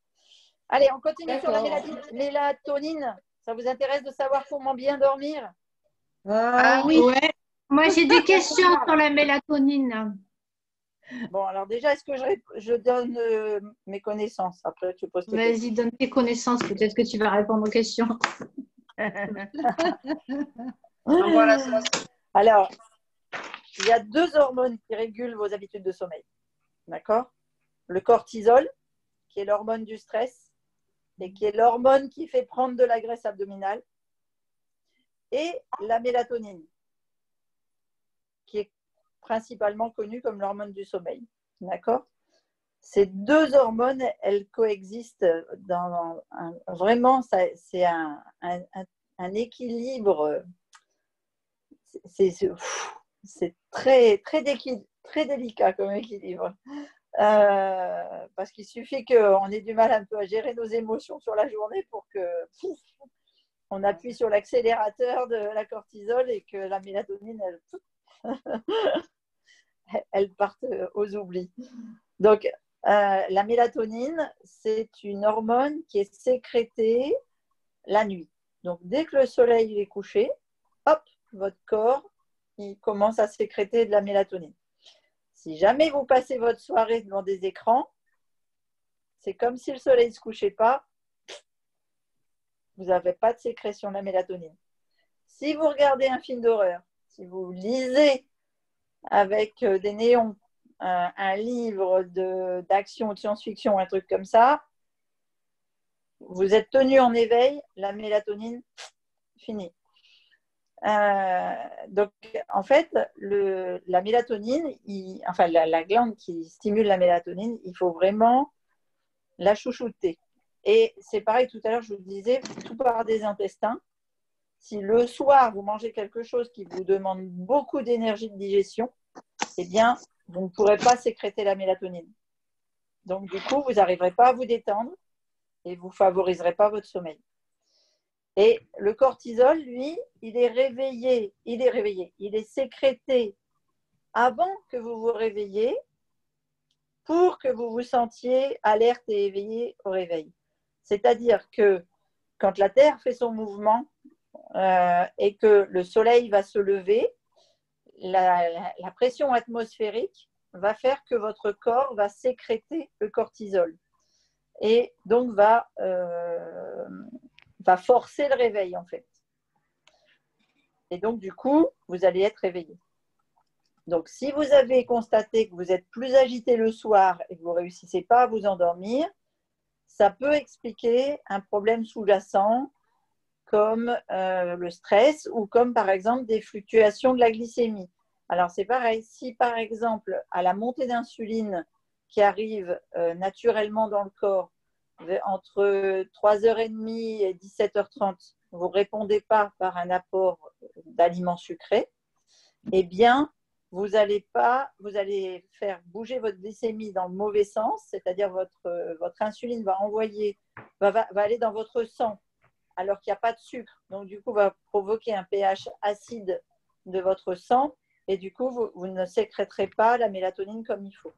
Allez, on continue sur la D'accord. mélatonine. Ça vous intéresse de savoir comment bien dormir? Ah oui. Ouais. Moi, j'ai des questions sur la mélatonine. Bon, alors déjà, est-ce que je donne mes connaissances? Après, tu poses tes questions. Vas-y, donne tes connaissances. Peut-être que tu vas répondre aux questions. Envoie la sauce. Alors, il y a 2 hormones qui régulent vos habitudes de sommeil. D'accord? Le cortisol, qui est l'hormone du stress, et qui est l'hormone qui fait prendre de la graisse abdominale, et la mélatonine, qui est principalement connue comme l'hormone du sommeil. D'accord? Ces 2 hormones, elles coexistent vraiment, c'est un équilibre. C'est très, très, très délicat comme équilibre. Parce qu'il suffit qu'on ait du mal un peu à gérer nos émotions sur la journée pour que on appuie sur l'accélérateur de la cortisol et que la mélatonine, elle parte aux oublis. Donc, la mélatonine, c'est une hormone qui est sécrétée la nuit. Donc, dès que le soleil est couché, hop, votre corps, il commence à sécréter de la mélatonine. Si jamais vous passez votre soirée devant des écrans, c'est comme si le soleil ne se couchait pas, vous n'avez pas de sécrétion de la mélatonine. Si vous regardez un film d'horreur, si vous lisez avec des néons un livre d'action ou de science-fiction, un truc comme ça, vous êtes tenu en éveil, la mélatonine, fini. Donc, en fait, la mélatonine, la glande qui stimule la mélatonine, il faut vraiment la chouchouter. Et c'est pareil, tout à l'heure, je vous disais, tout part des intestins. Si le soir, vous mangez quelque chose qui vous demande beaucoup d'énergie de digestion, eh bien, vous ne pourrez pas sécréter la mélatonine. Donc, du coup, vous n'arriverez pas à vous détendre et vous ne favoriserez pas votre sommeil. Et le cortisol, lui, il est sécrété avant que vous vous réveillez pour que vous vous sentiez alerte et éveillé au réveil. C'est-à-dire que quand la Terre fait son mouvement et que le soleil va se lever, la pression atmosphérique va faire que votre corps va sécréter le cortisol et donc va forcer le réveil en fait. Et donc du coup, vous allez être réveillé. Donc si vous avez constaté que vous êtes plus agité le soir et que vous ne réussissez pas à vous endormir, ça peut expliquer un problème sous-jacent comme le stress ou comme par exemple des fluctuations de la glycémie. Alors c'est pareil, si par exemple à la montée d'insuline qui arrive naturellement dans le corps entre 3h30 et 17h30, vous ne répondez pas par un apport d'aliments sucrés, eh bien vous allez faire bouger votre glycémie dans le mauvais sens, c'est-à-dire votre insuline va aller dans votre sang alors qu'il n'y a pas de sucre. Donc, du coup, va provoquer un pH acide de votre sang et du coup, vous ne sécréterez pas la mélatonine comme il faut.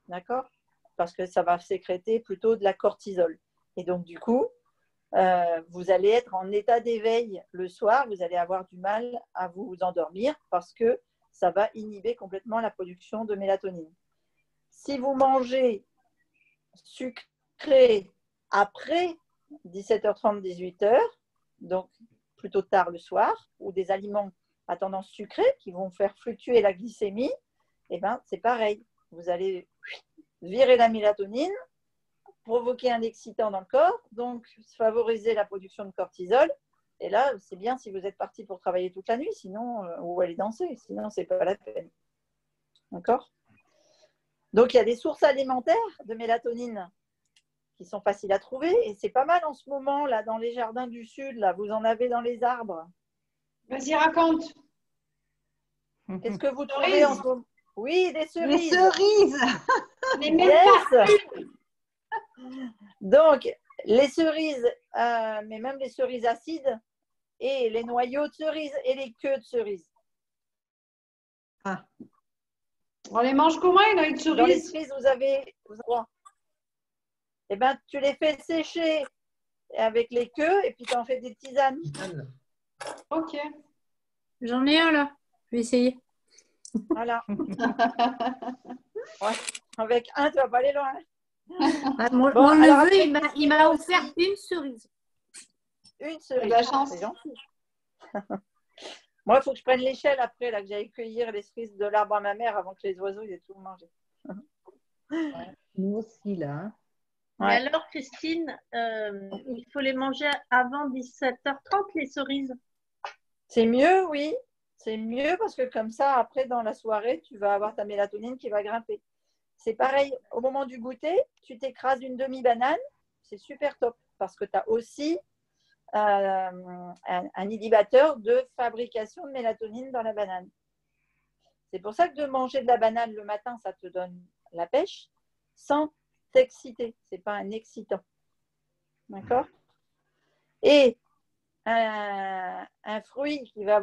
D'accord? Parce que ça va sécréter plutôt de la cortisol. Et donc, du coup, vous allez être en état d'éveil le soir, vous allez avoir du mal à vous endormir parce que ça va inhiber complètement la production de mélatonine. Si vous mangez sucré après 17h30, 18h, donc plutôt tard le soir, ou des aliments à tendance sucrée qui vont faire fluctuer la glycémie, eh ben, c'est pareil. Vous allez virer la mélatonine provoquer un excitant dans le corps, donc favoriser la production de cortisol. Et là, c'est bien si vous êtes parti pour travailler toute la nuit, sinon, ou aller danser, sinon, c'est pas la peine. D'accord? Donc, il y a des sources alimentaires de mélatonine qui sont faciles à trouver. Et c'est pas mal en ce moment, là, dans les jardins du Sud, là, vous en avez dans les arbres. Vas-y, raconte. Qu'est-ce que vous trouvez en ce moment? Oui, des cerises. Les cerises. Mais même pas. Donc, les cerises, mais même les cerises acides et les noyaux de cerises et les queues de cerises. Ah. On les mange comment, les noyaux de cerises? Dans les cerises, vous avez quoi? Eh bien, tu les fais sécher avec les queues et puis tu en fais des tisanes. Ok. J'en ai un là. Je vais essayer. Voilà. Ouais. Avec un, tu vas pas aller loin. Ah, mon Bon, alors neveu, après, il m'a offert une cerise. Une cerise. De la chance. C'est gentil. Moi, il faut que je prenne l'échelle après, là, que j'aille cueillir les cerises de l'arbre à ma mère avant que les oiseaux aient tout mangé. Nous aussi, là. Hein. Mais Ouais. alors, Christine, il faut les manger avant 17h30, les cerises. C'est mieux, oui. C'est mieux parce que comme ça, après, dans la soirée, tu vas avoir ta mélatonine qui va grimper. C'est pareil, au moment du goûter, tu t'écrases une demi-banane, c'est super top parce que tu as aussi un inhibiteur de fabrication de mélatonine dans la banane. C'est pour ça que de manger de la banane le matin, ça te donne la pêche sans t'exciter. Ce n'est pas un excitant. D'accord? Et un fruit qui va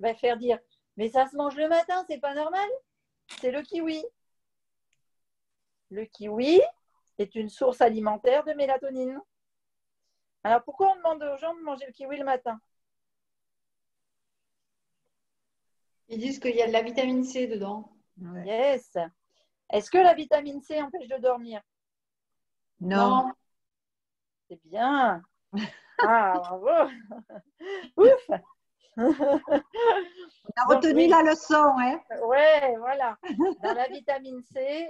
va faire dire mais ça se mange le matin, c'est pas normal, c'est le kiwi. Le kiwi est une source alimentaire de mélatonine. Alors pourquoi on demande aux gens de manger le kiwi le matin? Ils disent qu'il y a de la vitamine C dedans. Ouais. Yes. Est-ce que la vitamine C empêche de dormir? Non. C'est bien. Ah, bravo. Ouf. On a retenu la leçon, hein? Ouais, voilà. Dans la vitamine C,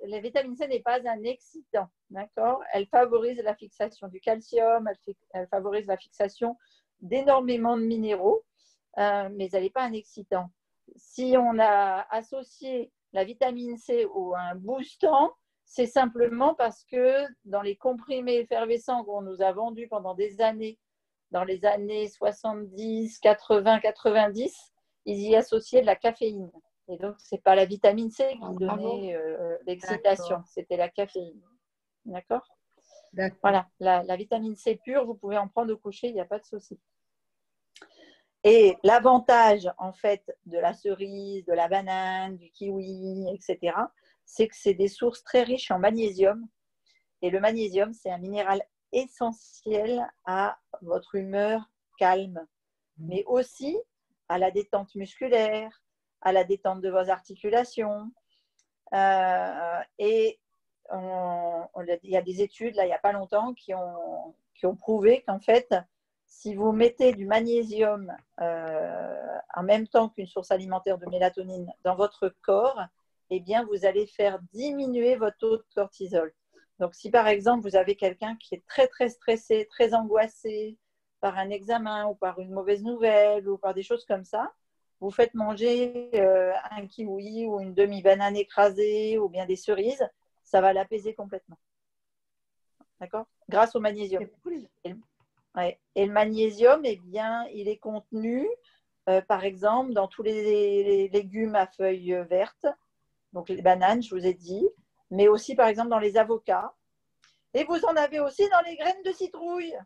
la vitamine C n'est pas un excitant, d'accord? Elle favorise la fixation du calcium, elle favorise la fixation d'énormément de minéraux, mais elle n'est pas un excitant. Si on a associé la vitamine C ou un boostant, c'est simplement parce que dans les comprimés effervescents qu'on nous a vendus pendant des années, dans les années 70, 80, 90, ils y associaient de la caféine. Et donc, ce n'est pas la vitamine C qui donnait l'excitation, c'était la caféine. D'accord? Voilà, la vitamine C pure, vous pouvez en prendre au coucher, il n'y a pas de souci. Et l'avantage, en fait, de la cerise, de la banane, du kiwi, etc., c'est que c'est des sources très riches en magnésium. Et le magnésium, c'est un minéral essentiel à votre humeur calme, mais aussi à la détente musculaire, à la détente de vos articulations. Et il y a des études, là, il n'y a pas longtemps, qui ont prouvé qu'en fait, si vous mettez du magnésium en même temps qu'une source alimentaire de mélatonine dans votre corps, eh bien, vous allez faire diminuer votre taux de cortisol. Donc, si par exemple, vous avez quelqu'un qui est très, très stressé, très angoissé par un examen ou par une mauvaise nouvelle ou par des choses comme ça, vous faites manger un kiwi ou une demi-banane écrasée ou bien des cerises, ça va l'apaiser complètement. D'accord? Grâce au magnésium. Et le magnésium, eh bien, il est contenu, par exemple, dans tous les légumes à feuilles vertes, donc les bananes, je vous ai dit, mais aussi, par exemple, dans les avocats. Et vous en avez aussi dans les graines de citrouille.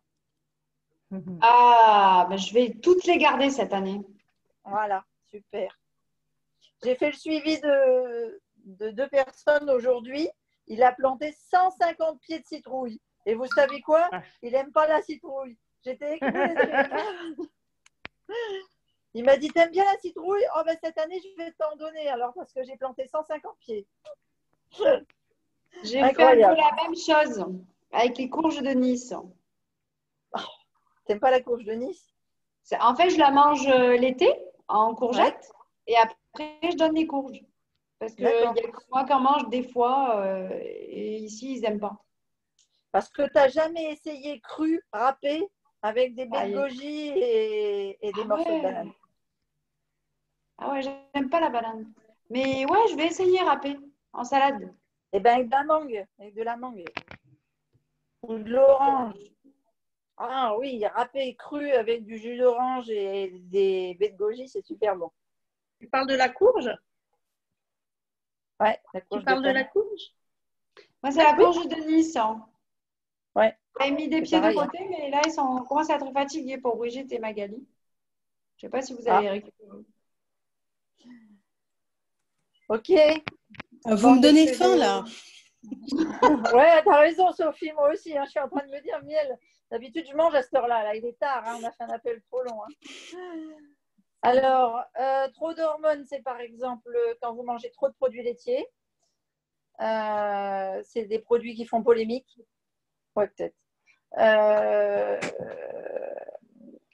Ah, ben je vais toutes les garder cette année. Voilà, super. J'ai fait le suivi de 2 personnes aujourd'hui. Il a planté 150 pieds de citrouille. Et vous savez quoi? Il n'aime pas la citrouille. J'étais écrasée. Il m'a dit, t'aimes bien la citrouille? Oh ben cette année, je vais t'en donner alors parce que j'ai planté 150 pieds. J'ai fait un peu la même chose avec les courges de Nice. Oh, t'aimes pas la courge de Nice? En fait, je la mange l'été en courgettes et après, je donne les courges. Parce qu'il y a que moi qui en mange des fois et ici, ils n'aiment pas. Parce que tu n'as jamais essayé cru, râpé, avec des baies de Aïe. goji et des Ah morceaux de ouais. banane. Ah ouais, j'aime pas la banane. Mais ouais, je vais essayer râpé en salade. Et bien avec de la mangue, ou de l'orange. Ah oui, râpé cru avec du jus d'orange et des baies de goji, c'est super bon. Tu parles de la courge? Ouais, la Tu courge parles de de la Cannes. courge? Moi, c'est la courge de Nice, hein. Ouais. J'avais mis des C'est pieds pareil, de hein. côté, mais là, ils commencent à être fatigués pour Brigitte et Magali. Je sais pas si vous Ah. allez les récupérer. Ok. Vous me donnez faim là. Ouais, t'as raison, Sophie, moi aussi. Hein, je suis en train de me dire, miel. D'habitude, je mange à cette heure-là. Là, il est tard. Hein, on a fait un appel trop long. Hein. Alors, trop d'hormones, c'est par exemple quand vous mangez trop de produits laitiers. C'est des produits qui font polémique. Ouais, peut-être.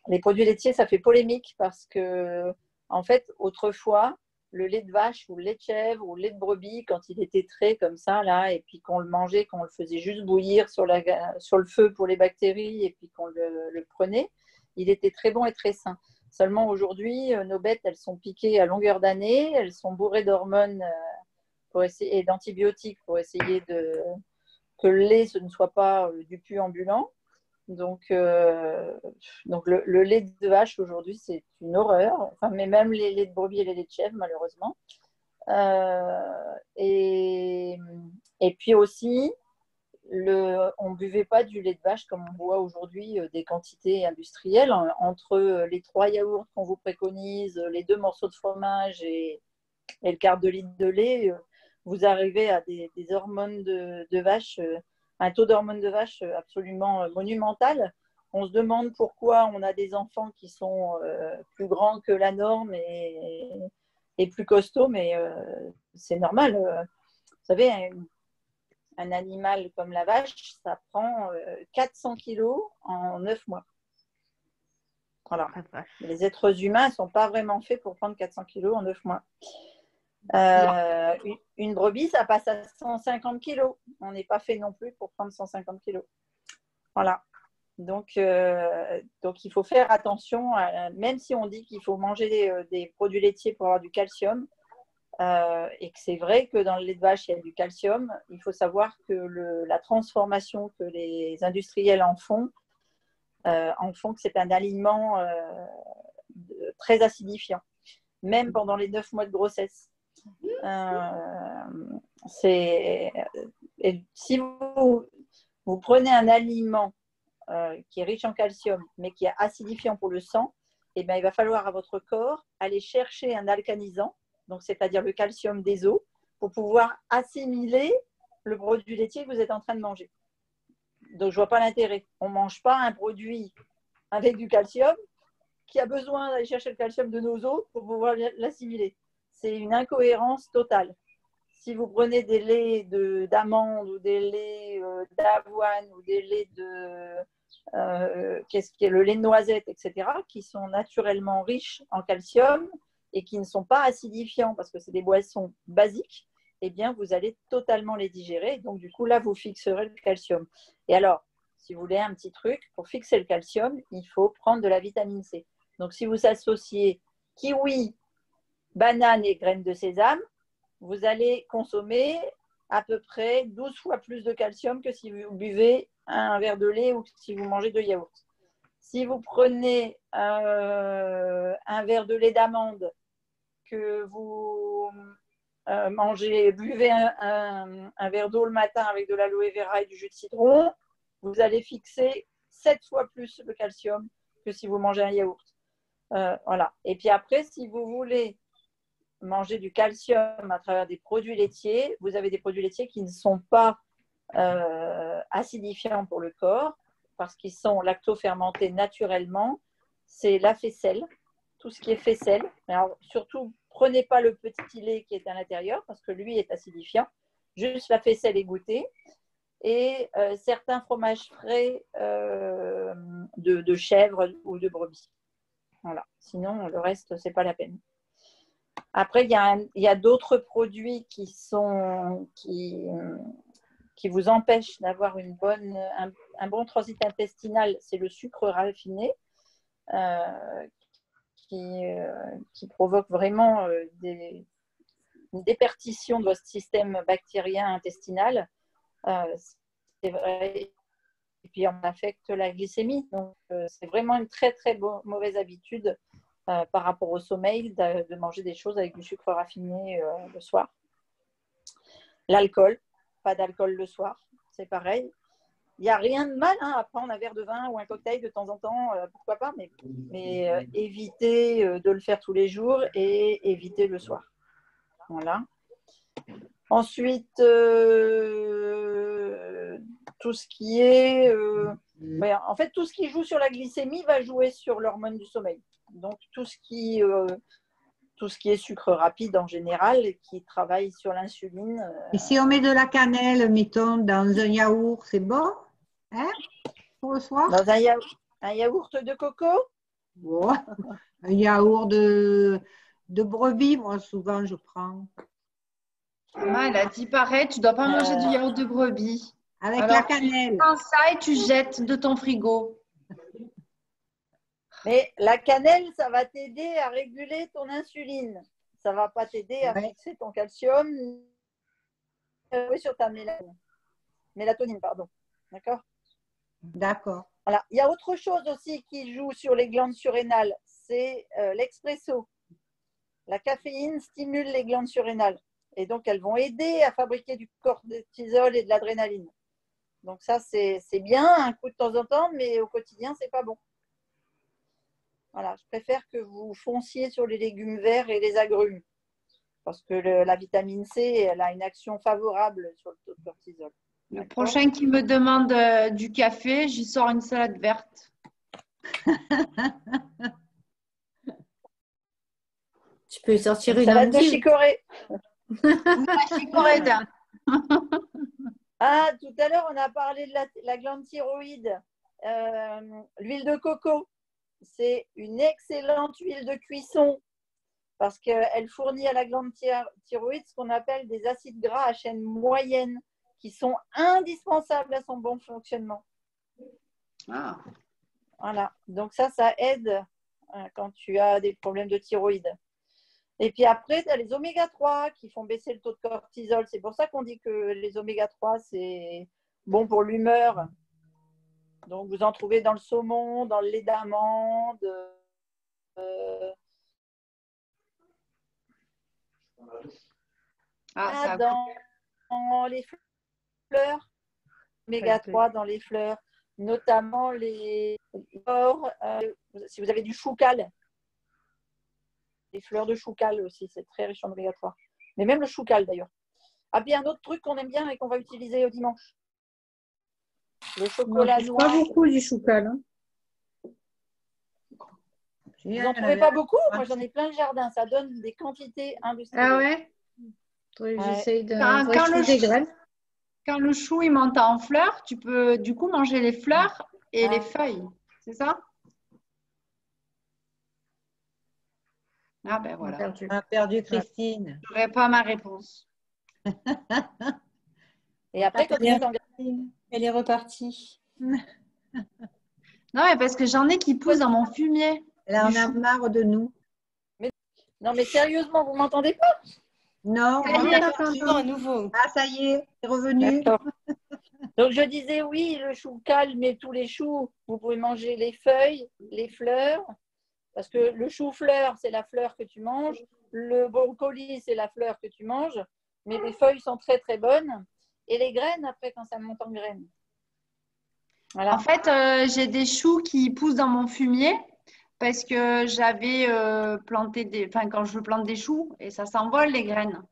Les produits laitiers, ça fait polémique parce que, en fait, autrefois, le lait de vache ou le lait de chèvre ou le lait de brebis, quand il était trait comme ça, là, et puis qu'on le mangeait, qu'on le faisait juste bouillir sur le feu pour les bactéries et puis qu'on le prenait, il était très bon et très sain. Seulement aujourd'hui, nos bêtes, elles sont piquées à longueur d'année, elles sont bourrées d'hormones et d'antibiotiques pour essayer que le lait ce ne soit pas du pu ambulant. Donc le lait de vache aujourd'hui, c'est une horreur. Enfin, mais même les laits de brebis et les laits de chèvre, malheureusement. Et puis aussi, on ne buvait pas du lait de vache comme on boit aujourd'hui des quantités industrielles. Entre les 3 yaourts qu'on vous préconise, les 2 morceaux de fromage et le quart de litre de lait, vous arrivez à des hormones de vache, un taux d'hormones de vache absolument monumental. On se demande pourquoi on a des enfants qui sont plus grands que la norme et plus costauds, mais c'est normal. Vous savez, un animal comme la vache, ça prend 400 kilos en 9 mois. Voilà. Les êtres humains ne sont pas vraiment faits pour prendre 400 kilos en 9 mois. Une brebis, ça passe à 150 kilos. On n'est pas fait non plus pour prendre 150 kilos. Voilà. Donc, il faut faire attention, même si on dit qu'il faut manger des produits laitiers pour avoir du calcium, et que c'est vrai que dans le lait de vache, il y a du calcium, il faut savoir que la transformation que les industriels en font que c'est un aliment très acidifiant, même pendant les 9 mois de grossesse. Et si vous prenez un aliment qui est riche en calcium, mais qui est acidifiant pour le sang, eh bien, il va falloir à votre corps aller chercher un alcanisant, donc c'est-à-dire le calcium des os, pour pouvoir assimiler le produit laitier que vous êtes en train de manger. Donc, je ne vois pas l'intérêt. On ne mange pas un produit avec du calcium qui a besoin d'aller chercher le calcium de nos os pour pouvoir l'assimiler. C'est une incohérence totale. Si vous prenez des laits d'amande ou des laits d'avoine ou des laits le lait de noisette, etc., qui sont naturellement riches en calcium et qui ne sont pas acidifiants parce que c'est des boissons basiques, eh bien, vous allez totalement les digérer. Donc, du coup, là, vous fixerez le calcium. Et alors, si vous voulez un petit truc, pour fixer le calcium, il faut prendre de la vitamine C. Donc, si vous associez kiwi, banane et graines de sésame, vous allez consommer à peu près 12 fois plus de calcium que si vous buvez un verre de lait ou si vous mangez 2 yaourts. Si vous prenez un verre de lait d'amande, que vous buvez un verre d'eau le matin avec de l'aloe vera et du jus de citron, vous allez fixer 7 fois plus le calcium que si vous mangez un yaourt. Voilà. Et puis après, si vous voulez manger du calcium à travers des produits laitiers, vous avez des produits laitiers qui ne sont pas acidifiants pour le corps parce qu'ils sont lactofermentés naturellement. C'est la faisselle, tout ce qui est faisselle. Alors, surtout, prenez pas le petit lait qui est à l'intérieur parce que lui est acidifiant. Juste la faisselle égouttée. Et certains fromages frais de chèvre ou de brebis. Voilà. Sinon, le reste, c'est pas la peine. Après, il y a d'autres produits qui qui vous empêche d'avoir un bon transit intestinal, c'est le sucre raffiné qui provoque vraiment une déperdition de votre système bactérien intestinal. C'est vrai. Et puis, on affecte la glycémie. Donc, c'est vraiment une très, très mauvaise habitude par rapport au sommeil de manger des choses avec du sucre raffiné le soir. L'alcool, pas d'alcool le soir, c'est pareil. Il n'y a rien de mal à prendre un verre de vin ou un cocktail de temps en temps, pourquoi pas, mais éviter de le faire tous les jours et éviter le soir. Voilà. Ensuite, tout ce qui est… en fait, tout ce qui joue sur la glycémie va jouer sur l'hormone du sommeil. Donc, tout ce qui est sucre rapide en général, qui travaille sur l'insuline. Et si on met de la cannelle, mettons, dans un yaourt, c'est bon, hein, pour le soir? Dans un yaourt de coco? Bon. Un yaourt de brebis, moi, souvent, je prends. Elle a dit pareil, tu ne dois pas manger du yaourt de brebis. Avec la cannelle. Tu prends ça et tu jettes de ton frigo. Mais la cannelle, ça va t'aider à réguler ton insuline. Ça ne va pas t'aider à fixer ton calcium sur ta mélatonine. D'accord? D'accord. Voilà. Il y a autre chose aussi qui joue sur les glandes surrénales, c'est l'expresso. La caféine stimule les glandes surrénales. Et donc, elles vont aider à fabriquer du cortisol et de l'adrénaline. Donc ça, c'est bien, un coup de temps en temps, mais au quotidien, c'est pas bon. Voilà, je préfère que vous fonciez sur les légumes verts et les agrumes. Parce que la vitamine C, elle a une action favorable sur le taux de cortisol. Le prochain qui me demande du café, j'y sors une salade verte. Tu peux sortir une salade de chicorée. Ah, tout à l'heure, on a parlé de la glande thyroïde. L'huile de coco, c'est une excellente huile de cuisson parce qu'elle fournit à la glande thyroïde ce qu'on appelle des acides gras à chaîne moyenne qui sont indispensables à son bon fonctionnement. Ah. Voilà, donc ça aide quand tu as des problèmes de thyroïde. Et puis après, tu as les oméga 3 qui font baisser le taux de cortisol. C'est pour ça qu'on dit que les oméga 3, c'est bon pour l'humeur. Donc, vous en trouvez dans le saumon, dans le lait d'amande. Dans les fleurs. Oméga 3 dans les fleurs. Notamment les fleurs. Si vous avez du choucal. Les fleurs de choucal aussi, c'est très riche en oméga 3. Mais même le choucal d'ailleurs. Ah bien, un autre truc qu'on aime bien et qu'on va utiliser au dimanche. Le chocolat noir. Pas beaucoup du choucal. Hein. Vous n'en trouvez pas beaucoup? Moi, j'en ai plein le jardin. Ça donne des quantités industrielles. Ah ouais? J'essaye de… Quand le chou il monte en fleurs, tu peux du coup manger les fleurs et les feuilles. C'est ça? Ah ben voilà. On a perdu Christine. Je n'aurais pas ma réponse. Et après, quand elle est repartie. Non, mais parce que j'en ai qui poussent dans mon fumier. Elle en a marre de nous. Non, mais sérieusement, vous ne m'entendez pas? Non, à nouveau. Ah, ça y est, c'est revenu. Donc, je disais oui, le chou calme et tous les choux, vous pouvez manger les feuilles, les fleurs. Parce que le chou-fleur, c'est la fleur que tu manges. Le brocoli, c'est la fleur que tu manges. Mais les feuilles sont très, très bonnes. Et les graines, après, quand ça monte en graines. Voilà. En fait, j'ai des choux qui poussent dans mon fumier parce que j'avais planté quand je plante des choux et ça s'envole les graines.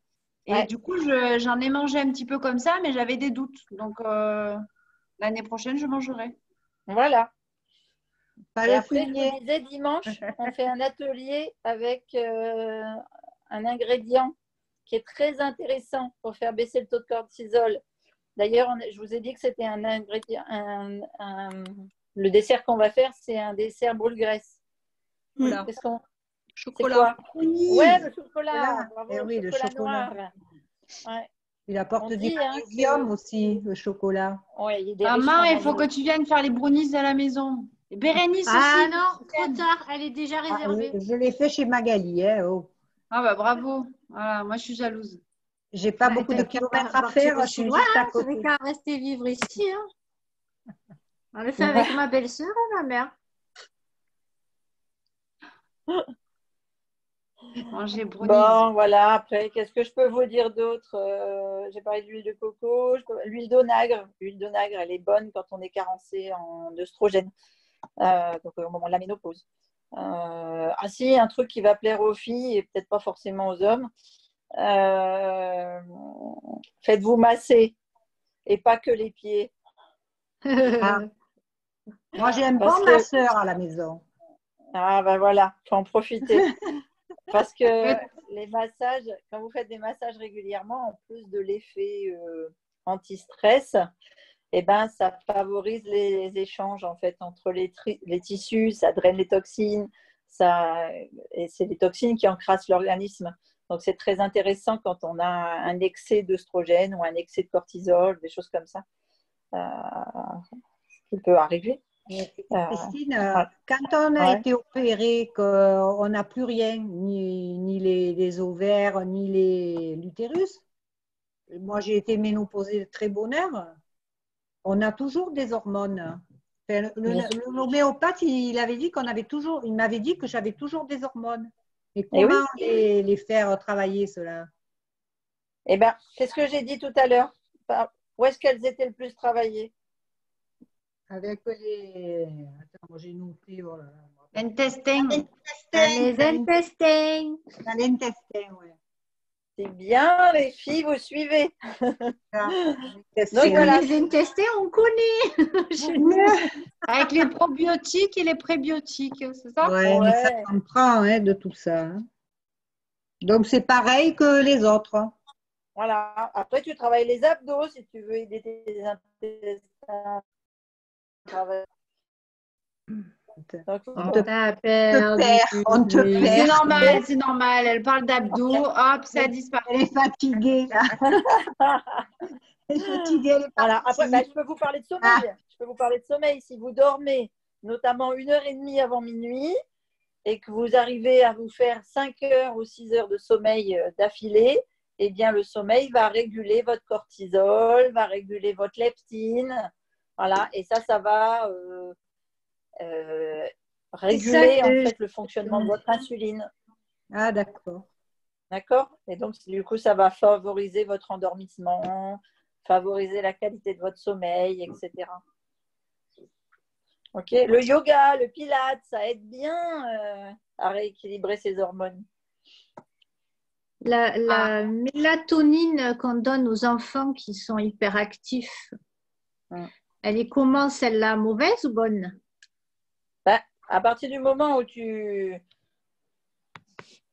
Et du coup, j'en ai mangé un petit peu comme ça, mais j'avais des doutes. Donc, l'année prochaine, je mangerai. Voilà. Pas et le après, fumier. je disais, dimanche, on fait un atelier avec un ingrédient qui est très intéressant pour faire baisser le taux de cortisol. D'ailleurs, je vous ai dit que c'était un ingrédient. Le dessert qu'on va faire, c'est un dessert brûle-graisse. Voilà. Chocolat. Oui, ouais, le chocolat. Bravo, oui, le chocolat noir. Ouais. Il apporte On du dit, hein, magnésium aussi, le chocolat. Ouais, il est riche Maman, en il faut que magnésium. tu viennes faire les brownies à la maison. Et Bérénice Ah aussi. non, trop tard, elle est déjà Ah, réservée. je l'ai fait chez Magali. Hein, oh. Ah bah bravo. Voilà, moi je suis jalouse. J'ai pas Ouais, beaucoup de t'as qu'à kilomètres à partir faire, je aussi suis loin, juste à hein, t'avais côté. qu'à rester vivre ici. Hein. On le fait avec ma belle-sœur et ma mère. Manger brownies. Bon, voilà. Après, qu'est-ce que je peux vous dire d'autre? J'ai parlé de l'huile de coco, l'huile d'onagre. L'huile d'onagre, elle est bonne quand on est carencé en œstrogène, donc au moment de la ménopause. Ainsi, un truc qui va plaire aux filles et peut-être pas forcément aux hommes. Faites-vous masser et pas que les pieds. Ah. Moi, j'ai un Parce bon que- masseur à la maison. Ah ben voilà, faut en profiter. Parce que les massages, quand vous faites des massages régulièrement, en plus de l'effet anti-stress, eh ben, ça favorise les échanges en fait entre les tissus, ça draine les toxines, et c'est les toxines qui encrassent l'organisme. Donc c'est très intéressant quand on a un excès d'œstrogène ou un excès de cortisol, des choses comme ça, qui peut arriver. Christine, voilà. quand on a Ouais. été opéré, qu'on n'a plus rien, ni les ovaires, ni l'utérus, moi j'ai été ménopausée de très bonne heure, on a toujours des hormones. Enfin, l'homéopathe, il avait dit il m'avait dit que j'avais toujours des hormones. Et comment les faire travailler, cela? Eh bien, c'est ce que j'ai dit tout à l'heure. Où est-ce qu'elles étaient le plus travaillées? Avec les. Attends, moi j'ai noté. Oh là là. L'intestin. Les intestins. Dans l'intestin, oui. C'est bien, les filles, vous suivez. Donc, voilà. Les intestins, on connaît. Avec les probiotiques et les prébiotiques, c'est ça? Ouais, mais ça comprend de tout ça. Hein. Donc, c'est pareil que les autres. Voilà. Après, tu travailles les abdos si tu veux aider tes intestins. Donc, on te perd. C'est normal. Elle parle d'abdos, hop, ça disparaît. Elle est fatiguée, là. Elle est fatiguée, elle est voilà. Après, je peux vous parler de sommeil. Je peux vous parler de sommeil. Si vous dormez notamment 1h30 avant minuit et que vous arrivez à vous faire 5 heures ou 6 heures de sommeil d'affilée, eh bien, le sommeil va réguler votre cortisol, va réguler votre leptine. Voilà. Et ça va réguler en fait le fonctionnement de votre insuline. Ah, d'accord. D'accord. Et donc, du coup, ça va favoriser votre endormissement, favoriser la qualité de votre sommeil, etc. Ok. Le yoga, le pilates, ça aide bien à rééquilibrer ses hormones. La mélatonine qu'on donne aux enfants qui sont hyperactifs, elle est comment, celle-là, mauvaise ou bonne? À partir du moment où tu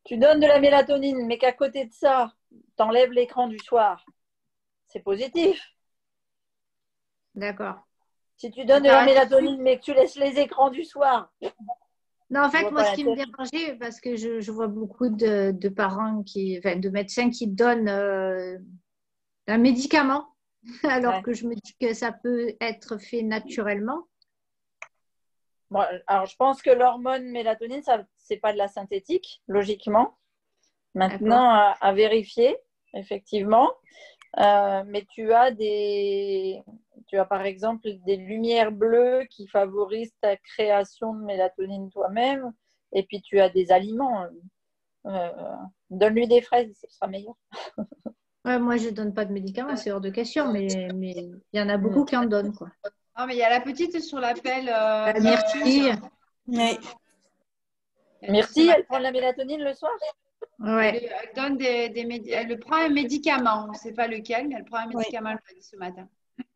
donnes de la mélatonine, mais qu'à côté de ça, tu enlèves l'écran du soir, c'est positif. D'accord. Si tu donnes de la mélatonine, mais que tu laisses les écrans du soir. Non, en fait, moi, ce qui me dérangeait, parce que je vois beaucoup de parents, de médecins qui donnent un médicament, alors que je me dis que ça peut être fait naturellement. Bon, alors, je pense que l'hormone mélatonine, ce n'est pas de la synthétique, logiquement. Maintenant, à vérifier, effectivement. Mais tu as par exemple des lumières bleues qui favorisent ta création de mélatonine toi-même. Et puis, tu as des aliments. Donne-lui des fraises, ce sera meilleur. Ouais, moi, je ne donne pas de médicaments, c'est hors de question, mais il y en a beaucoup qui en donnent, quoi. Ah, mais il y a la petite sur l'appel. Myrtille. Oui. Myrtille, elle prend de la mélatonine le soir? Ouais. Elle donne elle prend un médicament, on ne sait pas lequel, mais elle prend un médicament, elle m'a dit ce matin.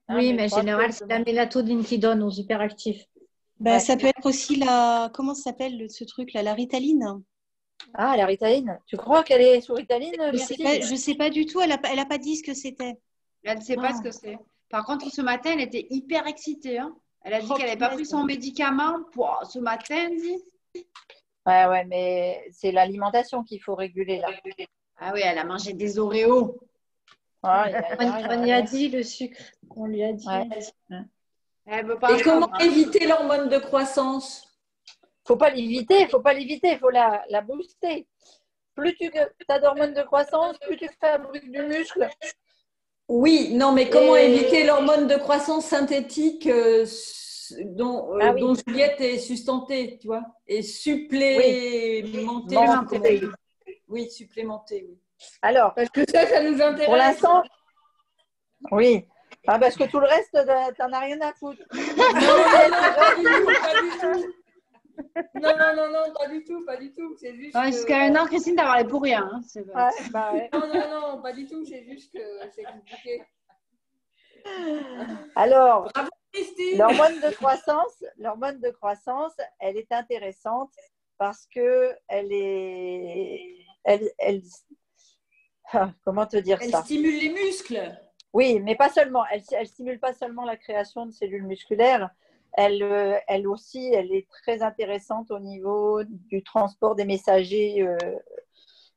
Oui, mais en général, c'est la mélatonine qui donne aux hyperactifs. Ben, ça peut être aussi comment ça s'appelle ce truc-là, la Ritaline. Ah, la Ritaline. Tu crois qu'elle est sous Ritaline? Je sais pas du tout, elle a pas dit ce que c'était. Elle ne sait pas ce que c'est. Par contre, ce matin, elle était hyper excitée. Hein. Elle a dit qu'elle n'avait pas pris son médicament pour ce matin, elle dit. Ouais, mais c'est l'alimentation qu'il faut réguler là. Ah oui, elle a mangé des Oreos. On y a dit le sucre. On lui a dit. Et comment éviter l'hormone de croissance? Faut pas l'éviter, il faut la booster. Plus tu as d'hormones de croissance, plus tu fabriques du muscle. Oui, non, mais comment éviter l'hormone de croissance synthétique dont Juliette est sustentée, tu vois, et supplémentée. Oui, supplémentée, oui. Alors, parce que ça nous intéresse. Pour l'instant, oui. Parce que tout le reste, t'en as rien à foutre. Non, pas du tout. C'est juste. Jusqu'à un an, Christine, t'as parlé pour rien. Hein. Non, pas du tout. C'est juste que c'est compliqué. Alors, l'hormone de croissance, elle est intéressante parce que comment te dire ça? Elle stimule les muscles. Oui, mais pas seulement. Elle stimule pas seulement la création de cellules musculaires. Elle aussi, elle est très intéressante au niveau du transport des messagers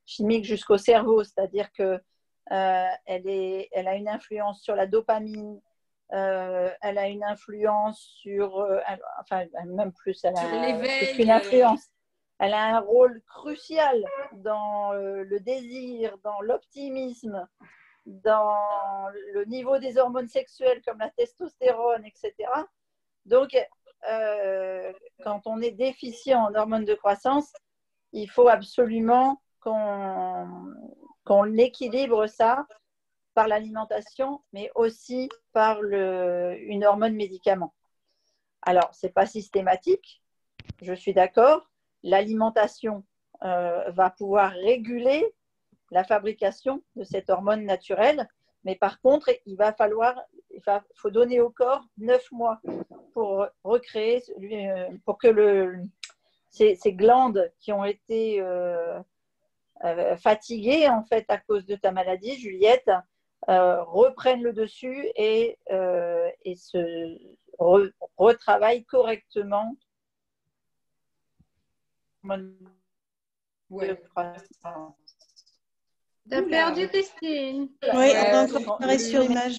chimiques jusqu'au cerveau. C'est-à-dire que elle a une influence sur la dopamine. Elle a une influence sur, même plus, elle a plus qu'une influence. Elle a un rôle crucial dans le désir, dans l'optimisme, dans le niveau des hormones sexuelles comme la testostérone, etc. Donc, quand on est déficient en hormones de croissance, il faut absolument qu'on équilibre ça par l'alimentation, mais aussi par une hormone médicament. Alors, ce n'est pas systématique, je suis d'accord. L'alimentation va pouvoir réguler la fabrication de cette hormone naturelle, mais par contre, il faut donner au corps 9 mois pour recréer, pour que ces glandes qui ont été fatiguées en fait à cause de ta maladie, Juliette, reprennent le dessus et se retravaillent correctement. T'as perdu Christine. Oui, on va encore apparaître sur l'image.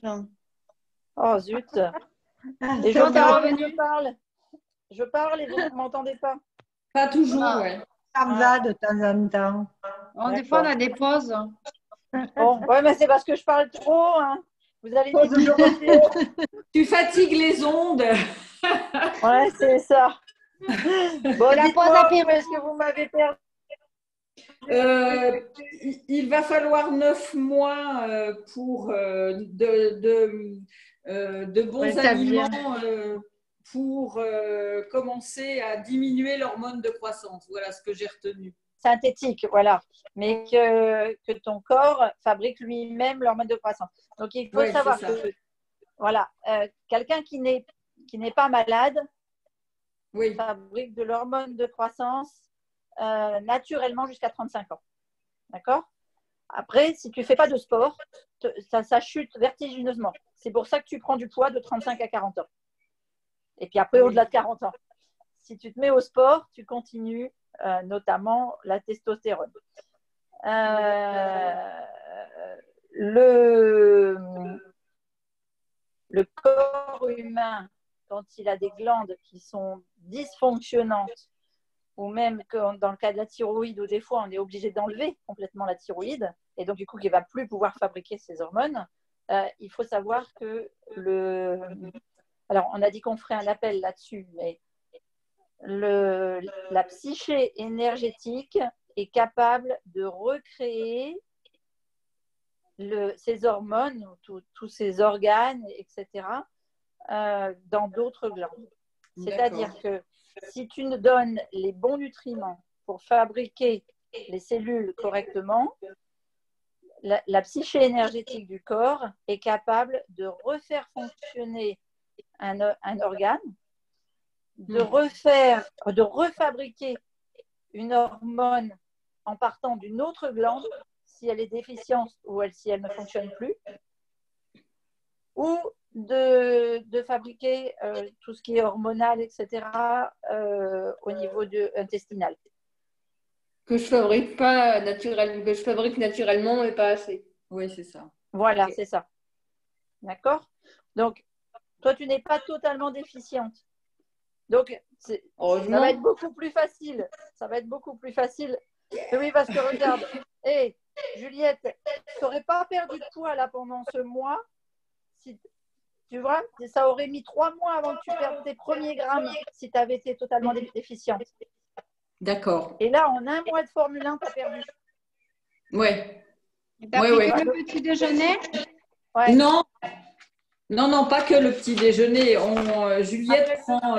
Oh zut. Et je parle et vous ne m'entendez pas. Pas toujours, ouais. Ça va de temps en temps. Des fois, on a des pauses. Bon, ouais, mais c'est parce que je parle trop. Hein. Vous allez toujours Tu fatigues les ondes. Ouais, c'est ça. Bon, la pause apéro. Est-ce que vous m'avez perdu? Il va falloir 9 mois pour de bons aliments pour commencer à diminuer l'hormone de croissance. Voilà ce que j'ai retenu. Synthétique, voilà. Mais que ton corps fabrique lui-même l'hormone de croissance. Donc, il faut savoir que voilà, quelqu'un qui n'est pas malade fabrique de l'hormone de croissance naturellement jusqu'à 35 ans. D'accord? Après, si tu ne fais pas de sport, ça chute vertigineusement. C'est pour ça que tu prends du poids de 35 à 40 ans. Et puis après, au-delà de 40 ans. Si tu te mets au sport, tu continues, notamment la testostérone. Le corps humain, quand il a des glandes qui sont dysfonctionnantes, ou même que dans le cas de la thyroïde, où des fois on est obligé d'enlever complètement la thyroïde, et donc du coup qui ne va plus pouvoir fabriquer ces hormones, il faut savoir que alors on a dit qu'on ferait un appel là-dessus, mais la psyché énergétique est capable de recréer ces hormones, tous ces organes, etc., dans d'autres glandes. C'est-à-dire que si tu nous donnes les bons nutriments pour fabriquer les cellules correctement, la psyché énergétique du corps est capable de refaire fonctionner un organe, de refabriquer une hormone en partant d'une autre glande si elle est déficiente ou si elle ne fonctionne plus, ou de fabriquer tout ce qui est hormonal, etc., au niveau intestinal. Que je fabrique pas naturellement, que je fabrique naturellement, mais pas assez. Oui, c'est ça. Voilà, c'est ça. D'accord? Donc, toi, tu n'es pas totalement déficiente. Donc, ça va être beaucoup plus facile. Ça va être beaucoup plus facile. Oui, parce que regarde, Juliette, tu n'aurais pas perdu de poids là pendant ce mois. Si, tu vois, ça aurait mis 3 mois avant que tu perdes tes premiers grammes si tu avais été totalement déficiente. D'accord. Et là, en 1 mois de Formule 1, tu as perdu. Oui. Tu as pris que le petit déjeuner? Ouais. Non. Non, pas que le petit déjeuner. Juliette prend…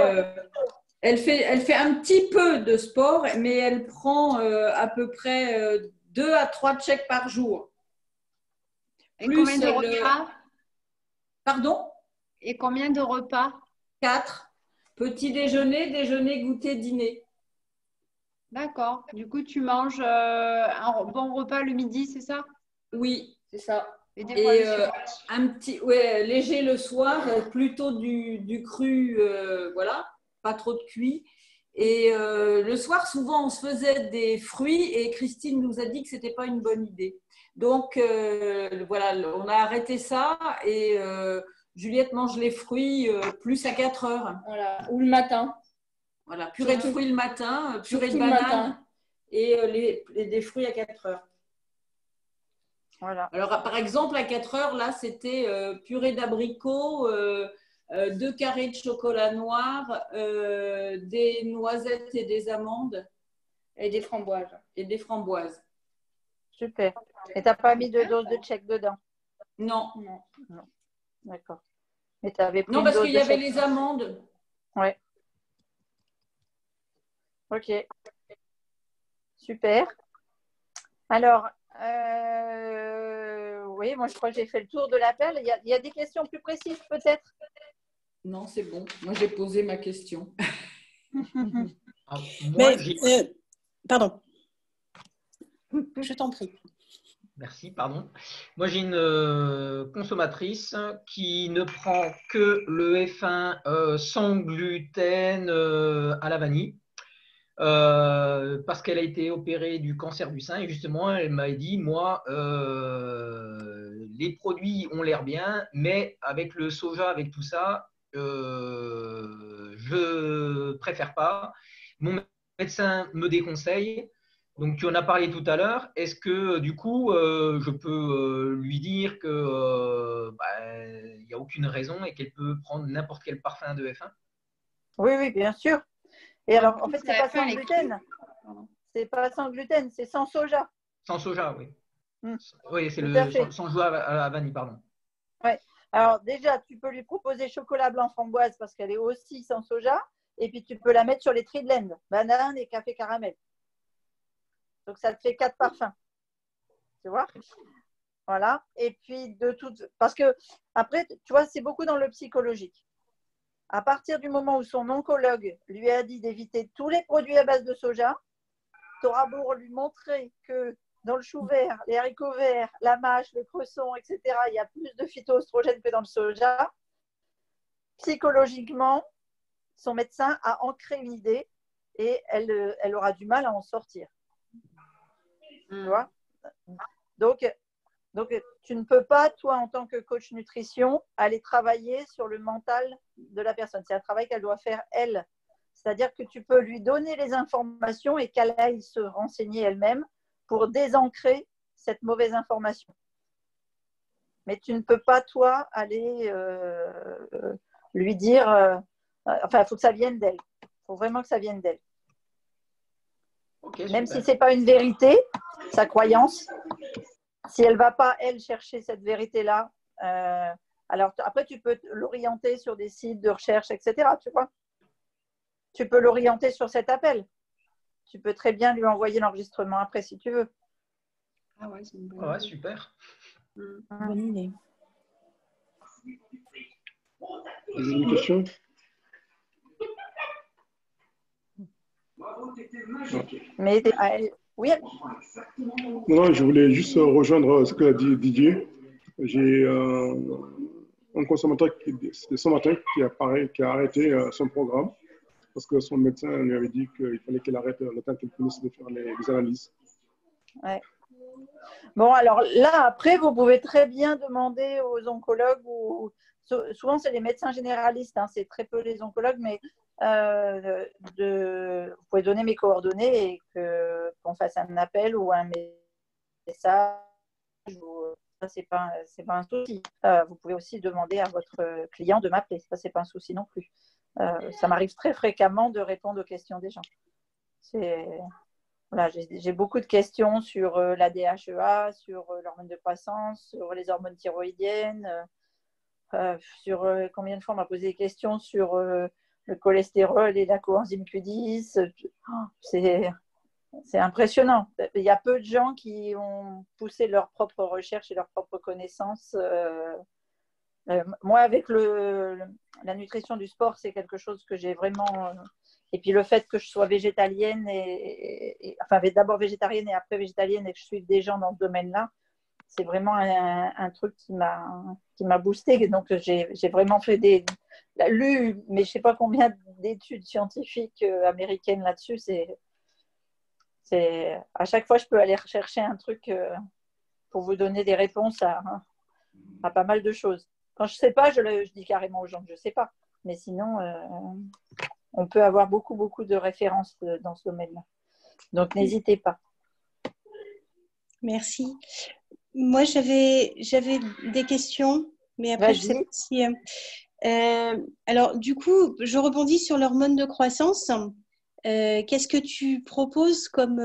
elle fait un petit peu de sport, mais elle prend à peu près 2 à 3 checks par jour. Et combien de repas? Pardon? Et combien de repas? 4. Petit déjeuner, déjeuner, goûter, dîner. D'accord. Du coup, tu manges un bon repas le midi, c'est ça? Oui, c'est ça. Et des fois, le soir. Un petit, léger le soir, plutôt du cru, voilà, pas trop de cuit. Et le soir, souvent, on se faisait des fruits et Christine nous a dit que ce n'était pas une bonne idée. Donc, voilà, on a arrêté ça et Juliette mange les fruits plus à 4 heures. Voilà. Ou le matin. Voilà, purée de fruits le matin, purée de banane et des fruits à 4 heures. Voilà. Alors, par exemple, à 4 heures, là, c'était purée d'abricots, 2 carrés de chocolat noir, des noisettes et des amandes. Et des framboises. Et des framboises. Super. Et tu n'as pas mis de dose de check dedans? Non. Non. D'accord. Mais tu avais pris non, parce qu'il y avait les amandes. Ouais. Ok. Super. Alors, oui, moi je crois que j'ai fait le tour de l'appel. Il y a des questions plus précises peut-être? Non, c'est bon. Moi j'ai posé ma question. Pardon. Je t'en prie. Merci, pardon. Moi, j'ai une consommatrice qui ne prend que le F1 sans gluten à la vanille parce qu'elle a été opérée du cancer du sein et justement, elle m'a dit, moi, les produits ont l'air bien, mais avec le soja, avec tout ça, je préfère pas. Mon médecin me déconseille. Donc, tu en as parlé tout à l'heure. Est-ce que, du coup, je peux lui dire que il n'y a aucune raison et qu'elle peut prendre n'importe quel parfum de F1? Oui, bien sûr. Et alors, en fait, c'est pas sans gluten. C'est pas sans gluten, c'est sans soja. Sans soja, oui. Oui, c'est sans soja à la vanille, pardon. Oui. Alors, déjà, tu peux lui proposer chocolat blanc framboise parce qu'elle est aussi sans soja. Et puis, tu peux la mettre sur les Tridland, banane et café caramel. Donc, ça te fait 4 parfums. Tu vois? Voilà. Et puis, parce que, après, tu vois, c'est beaucoup dans le psychologique. À partir du moment où son oncologue lui a dit d'éviter tous les produits à base de soja, tu auras beau lui montrer que dans le chou vert, les haricots verts, la mâche, le cresson, etc., il y a plus de phytoestrogènes que dans le soja. Psychologiquement, son médecin a ancré une idée et elle aura du mal à en sortir. Tu vois? Donc, tu ne peux pas, toi, en tant que coach nutrition, aller travailler sur le mental de la personne. C'est un travail qu'elle doit faire, elle. C'est-à-dire que tu peux lui donner les informations et qu'elle aille se renseigner elle-même pour désancrer cette mauvaise information. Mais tu ne peux pas, toi, aller lui dire… enfin, il faut que ça vienne d'elle. Il faut vraiment que ça vienne d'elle. Okay, même si ce n'est pas une vérité, sa croyance, si elle ne va pas, elle, chercher cette vérité-là, alors après, tu peux l'orienter sur des sites de recherche, etc. Tu vois, tu peux l'orienter sur cet appel. Tu peux très bien lui envoyer l'enregistrement après, si tu veux. Ah ouais, c'est une bonne idée. Ouais, super. Bonne idée. Vous avez une question? Mais oui. Non, je voulais juste rejoindre ce que a dit Didier. J'ai un consommateur c'était ce matin qui a arrêté son programme parce que son médecin lui avait dit qu'il fallait qu'elle arrête le temps qu'elle finisse de faire les analyses. Ouais. Bon, alors là, après, vous pouvez très bien demander aux oncologues ou souvent, c'est les médecins généralistes, hein, c'est très peu les oncologues, mais vous pouvez donner mes coordonnées et qu'on fasse un appel ou un message. Ça, c'est pas un souci. Vous pouvez aussi demander à votre client de m'appeler. Ça, c'est pas un souci non plus. Ça m'arrive très fréquemment de répondre aux questions des gens. Voilà, j'ai beaucoup de questions sur la DHEA, sur l'hormone de croissance, sur les hormones thyroïdiennes, sur combien de fois on m'a posé des questions sur le cholestérol et la coenzyme Q10. C'est impressionnant. Il y a peu de gens qui ont poussé leurs propres recherches et leurs propres connaissances. Moi, avec la nutrition du sport, c'est quelque chose que j'ai vraiment… Et puis le fait que je sois végétalienne, enfin d'abord végétarienne et après végétalienne et que je suive des gens dans ce domaine-là, c'est vraiment un truc qui m'a boosté. Donc j'ai vraiment fait lu, mais je ne sais pas combien d'études scientifiques américaines là-dessus. À chaque fois, je peux aller rechercher un truc pour vous donner des réponses à pas mal de choses. Quand je ne sais pas, je dis carrément aux gens que je ne sais pas. Mais sinon, on peut avoir beaucoup, beaucoup de références dans ce domaine-là. Donc, n'hésitez pas. Merci. Moi, j'avais des questions, mais après, je sais pas si… alors, du coup, je rebondis sur l'hormone de croissance. Qu'est-ce que tu proposes comme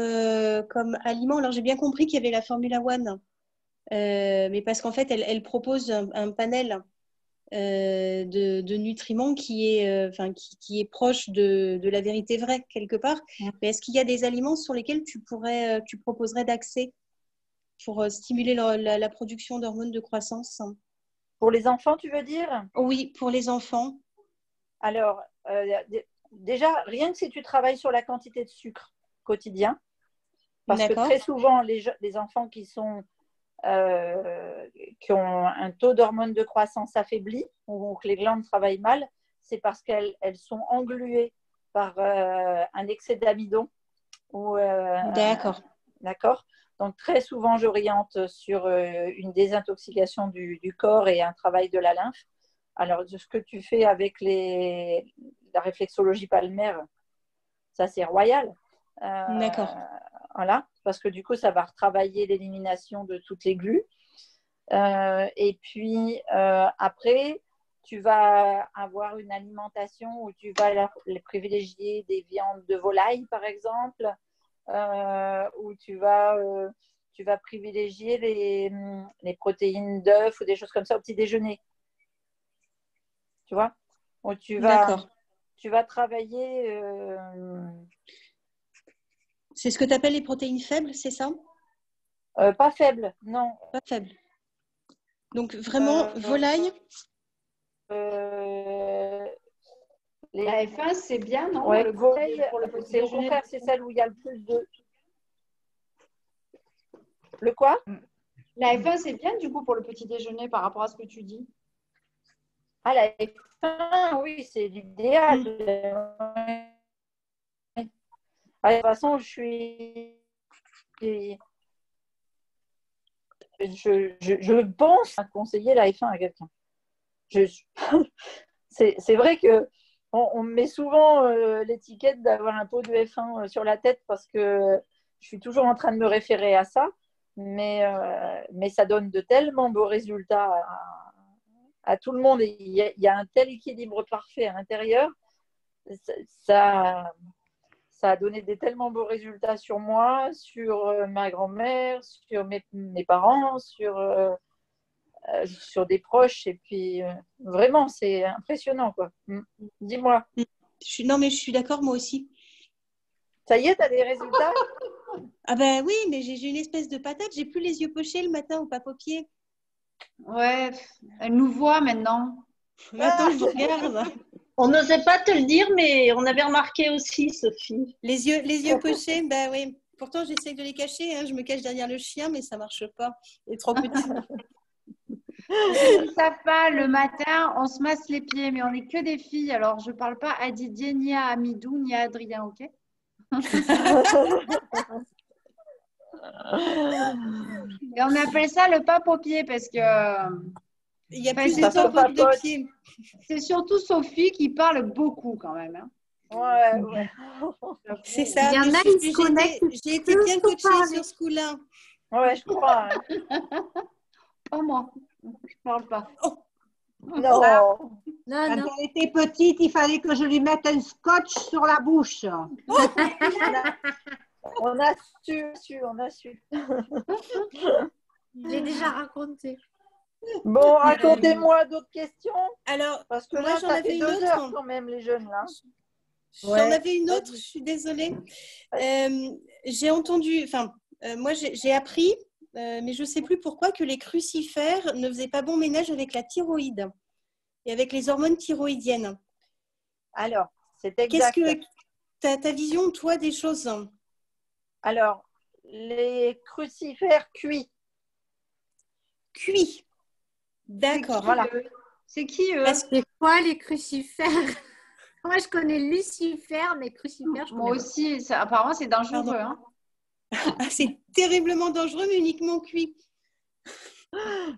aliment? Alors, j'ai bien compris qu'il y avait la Formula One, mais parce qu'en fait, elle propose un panel de nutriments qui est proche de la vérité vraie, quelque part. Mais est-ce qu'il y a des aliments sur lesquels tu proposerais d'axer pour stimuler la production d'hormones de croissance? Pour les enfants, tu veux dire? Oui, pour les enfants. Alors, déjà, rien que si tu travailles sur la quantité de sucre quotidien, parce que très souvent, les enfants qui ont un taux d'hormones de croissance affaibli ou que les glandes travaillent mal, c'est parce qu'elles sont engluées par un excès d'amidon. D'accord. D'accord. Donc, très souvent, j'oriente sur une désintoxication du corps et un travail de la lymphe. Alors, ce que tu fais avec la réflexologie palmaire, ça, c'est royal. D'accord. Voilà, parce que du coup, ça va retravailler l'élimination de toutes les glues. Et puis, après, tu vas avoir une alimentation où tu vas privilégier des viandes de volaille, par exemple, où tu vas privilégier les protéines d'œufs ou des choses comme ça au petit déjeuner. Tu vois? Où tu vas travailler… C'est ce que tu appelles les protéines faibles, c'est ça? Pas faibles, non. Pas faibles. Donc, vraiment, volaille. La F1, c'est bien, non? Ouais, volaille, c'est au contraire, c'est celle où il y a le plus de… Le quoi? La F1, c'est bien, du coup, pour le petit déjeuner par rapport à ce que tu dis. Ah, la F1, oui, c'est l'idéal. De toute façon, je pense à conseiller la F1 à quelqu'un. C'est vrai que on me met souvent l'étiquette d'avoir un pot de F1 sur la tête parce que je suis toujours en train de me référer à ça, mais ça donne de tellement beaux résultats à tout le monde. Il y a un tel équilibre parfait à l'intérieur. Ça a donné des tellement beaux résultats sur moi, sur ma grand-mère, sur mes parents, sur des proches. Et puis, vraiment, c'est impressionnant, quoi. Dis-moi. Non, mais je suis d'accord, moi aussi. Ça y est, tu as des résultats? Ah ben oui, mais j'ai une espèce de patate. J'ai plus les yeux pochés le matin ou pas aux pieds. Ouais, elle nous voit maintenant. Maintenant, je vous regarde. On n'osait pas te le dire, mais on avait remarqué aussi, Sophie. Les yeux pochés, ben oui. Pourtant, j'essaie de les cacher. Hein. Je me cache derrière le chien, mais ça ne marche pas. Il est trop petit. Ils ne savent pas, le matin, on se masse les pieds, mais on n'est que des filles. Alors, je ne parle pas à Didier, ni à Amidou, ni à Adrien, ok? Et on appelle ça le pape au pied parce que il y a enfin, plus de papote de pied. C'est surtout Sophie qui parle beaucoup quand même. Hein. Ouais. C'est ça. Il y en a qui se connectent. J'ai été bien coachée sur ce coup-là. Ouais, je crois. Pas moi. Je parle pas. Oh. Non. Quand elle était petite, il fallait que je lui mette un scotch sur la bouche. On a su. J'ai déjà raconté. Bon, racontez-moi d'autres questions. Alors, parce que moi, là, j'en ça avais fait une 2 autre. heures quand même, les jeunes, là. J'en avais une autre, je suis désolée. J'ai entendu, moi, j'ai appris, mais je ne sais plus pourquoi, que les crucifères ne faisaient pas bon ménage avec la thyroïde et avec les hormones thyroïdiennes. Alors, c'est exact. Qu'est-ce que ta vision, toi, des choses? Alors, les crucifères cuits. Cuits. D'accord. Voilà. C'est qui eux? C'est quoi les crucifères? Moi, je connais Lucifer, mais crucifères, je connais Moi aussi. Apparemment, c'est dangereux. Hein. C'est terriblement dangereux, mais uniquement cuit.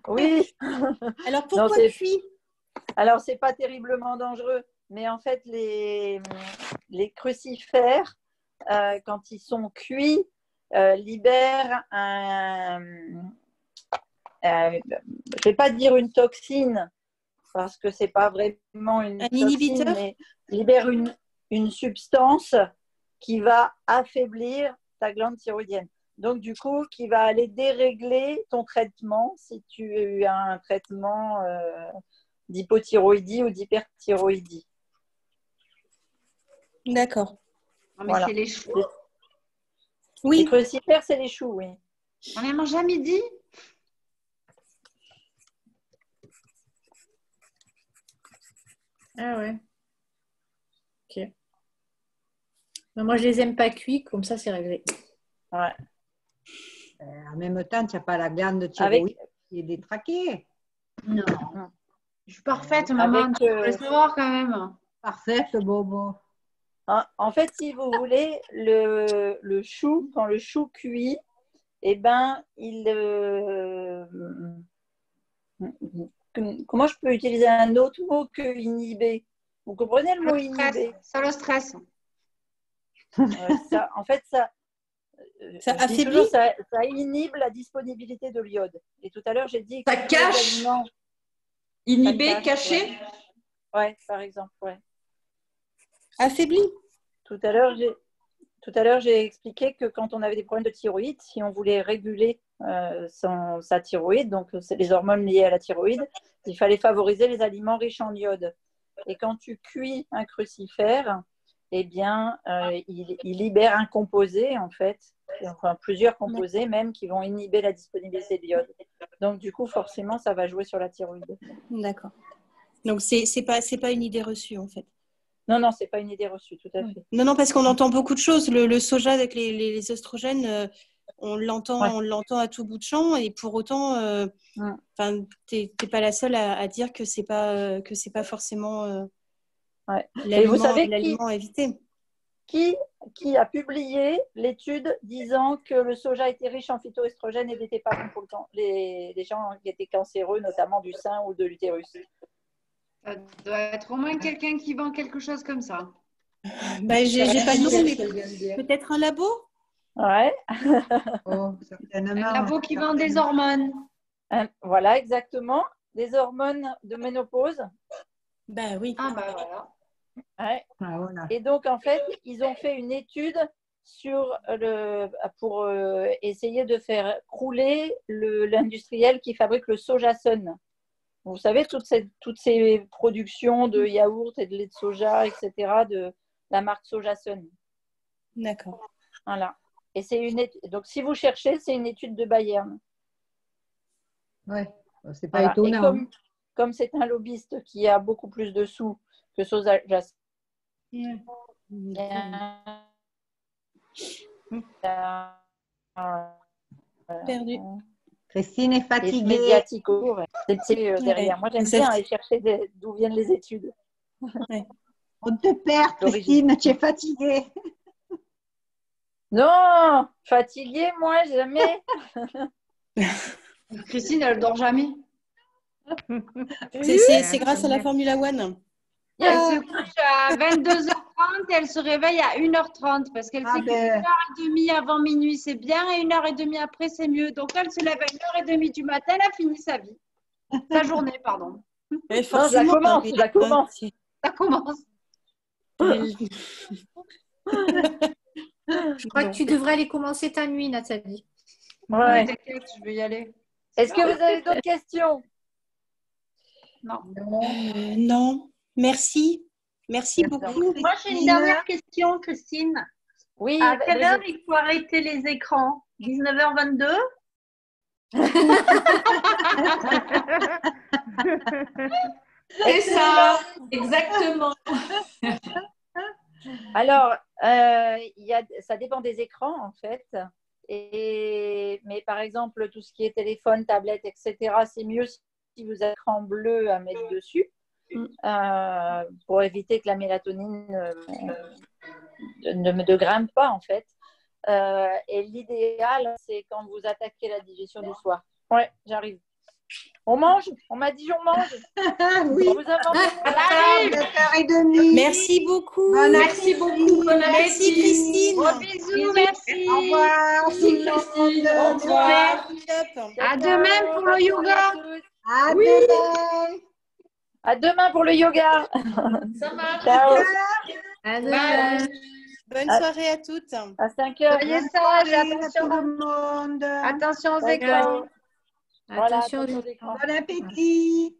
Oui. Alors, pourquoi cuit? Alors, c'est pas terriblement dangereux, mais en fait, les crucifères, quand ils sont cuits, libèrent je ne vais pas dire une toxine, parce que ce n'est pas vraiment une toxine, mais libère une substance qui va affaiblir ta glande thyroïdienne. Donc, du coup, qui va aller dérégler ton traitement si tu as un traitement d'hypothyroïdie ou d'hyperthyroïdie. D'accord. Non, mais c'est les choux. Oui. Les crucifères, c'est les choux, oui. On les mange à midi? Ah ouais. Ok. Mais moi, je les aime pas cuits, comme ça, c'est réglé. Ouais. En même temps, tu n'as pas la glande thyroïde qui est détraquée. Non. Je suis parfaite, maman. Tu peux le savoir quand même. Parfaite, Bobo. En fait, si vous voulez, le chou, quand le chou cuit, eh ben, comment je peux utiliser un autre mot que inhiber? Vous comprenez le mot inhiber? Ça le stress. En fait, ça affaiblit. Ça inhibe la disponibilité de l'iode. Et tout à l'heure, j'ai dit que ça cache. Inhiber, cacher. Ouais, par exemple, ouais. Affaibli. Tout à l'heure, j'ai expliqué que quand on avait des problèmes de thyroïde, si on voulait réguler sa thyroïde, donc c'est les hormones liées à la thyroïde, il fallait favoriser les aliments riches en iode. Et quand tu cuis un crucifère, eh bien, il libère un composé, en fait, enfin plusieurs composés même, qui vont inhiber la disponibilité de l'iode. Donc, du coup, forcément, ça va jouer sur la thyroïde. D'accord. Donc, c'est pas une idée reçue, en fait. Non, c'est pas une idée reçue, tout à fait. Non, parce qu'on entend beaucoup de choses. Le soja avec les oestrogènes, on l'entend à tout bout de champ, et pour autant, t'es pas la seule à dire que c'est pas forcément l'aliment à éviter. Qui a publié l'étude disant que le soja était riche en phytoestrogènes et n'était pas bon pour les gens qui étaient cancéreux, notamment du sein ou de l'utérus? Ça doit être au moins quelqu'un qui vend quelque chose comme ça. J'ai pas de nom, mais peut-être un labo? Ouais. Un labo qui vend des hormones. Voilà, exactement. Des hormones de ménopause. Ben oui. Ah, bah voilà. Ouais. Ah, voilà. Et donc, en fait, ils ont fait une étude pour essayer de faire crouler l'industriel qui fabrique le Sojasun. Vous savez, toutes ces productions de yaourt et de lait de soja, etc., de la marque Sojasun. D'accord. Voilà. Et c'est une étude. Donc, si vous cherchez, c'est une étude de Bayern. Ouais, c'est pas étonnant. Et comme c'est un lobbyiste qui a beaucoup plus de sous que Sojasun, perdu. Christine est fatiguée. Médiatique derrière. Moi, j'aime bien aller chercher d'où viennent les études. On te perd, Christine, tu es fatiguée. Non, fatiguée, moi, jamais. Christine, elle dort jamais. C'est grâce à la Formule One. Elle se couche à 22h30 et elle se réveille à 1h30 parce qu'elle sait que 1h30 avant minuit, c'est bien et 1h30 après, c'est mieux. Donc, elle se lève à 1h30 du matin, elle a fini sa vie. Sa journée, pardon. Non, je la commence, je la commence. Ça commence. Je crois que tu devrais aller commencer ta nuit, Nathalie. Ouais. T'inquiète, je vais y aller. Est-ce que vous avez d'autres questions? Non. Non. Merci. Merci beaucoup. Moi, j'ai une dernière question, Christine. Oui. À quelle heure il faut arrêter les écrans? 19h22? C'est ça, exactement. Alors, ça dépend des écrans, en fait. Mais par exemple, tout ce qui est téléphone, tablette, etc., c'est mieux si vous avez écran bleu à mettre dessus pour éviter que la mélatonine ne grimpe pas, en fait. Et l'idéal, c'est quand vous attaquez la digestion du soir. Ouais, j'arrive. On mange? On m'a dit on mange. Oui. On vous a mangé. Merci beaucoup. Merci beaucoup. Bon appétit. Merci Christine. Gros bisous, merci. Au revoir. Merci Christine. Au revoir. À demain pour le yoga. À demain. À demain pour le yoga. Ça marche. Ciao. À demain. Bonne soirée à toutes. À 5h. Soyez sages, Attention attention. tout le monde. Attention aux Bye, écrans. Voilà, Attention aux attention aux écrans. Bon appétit.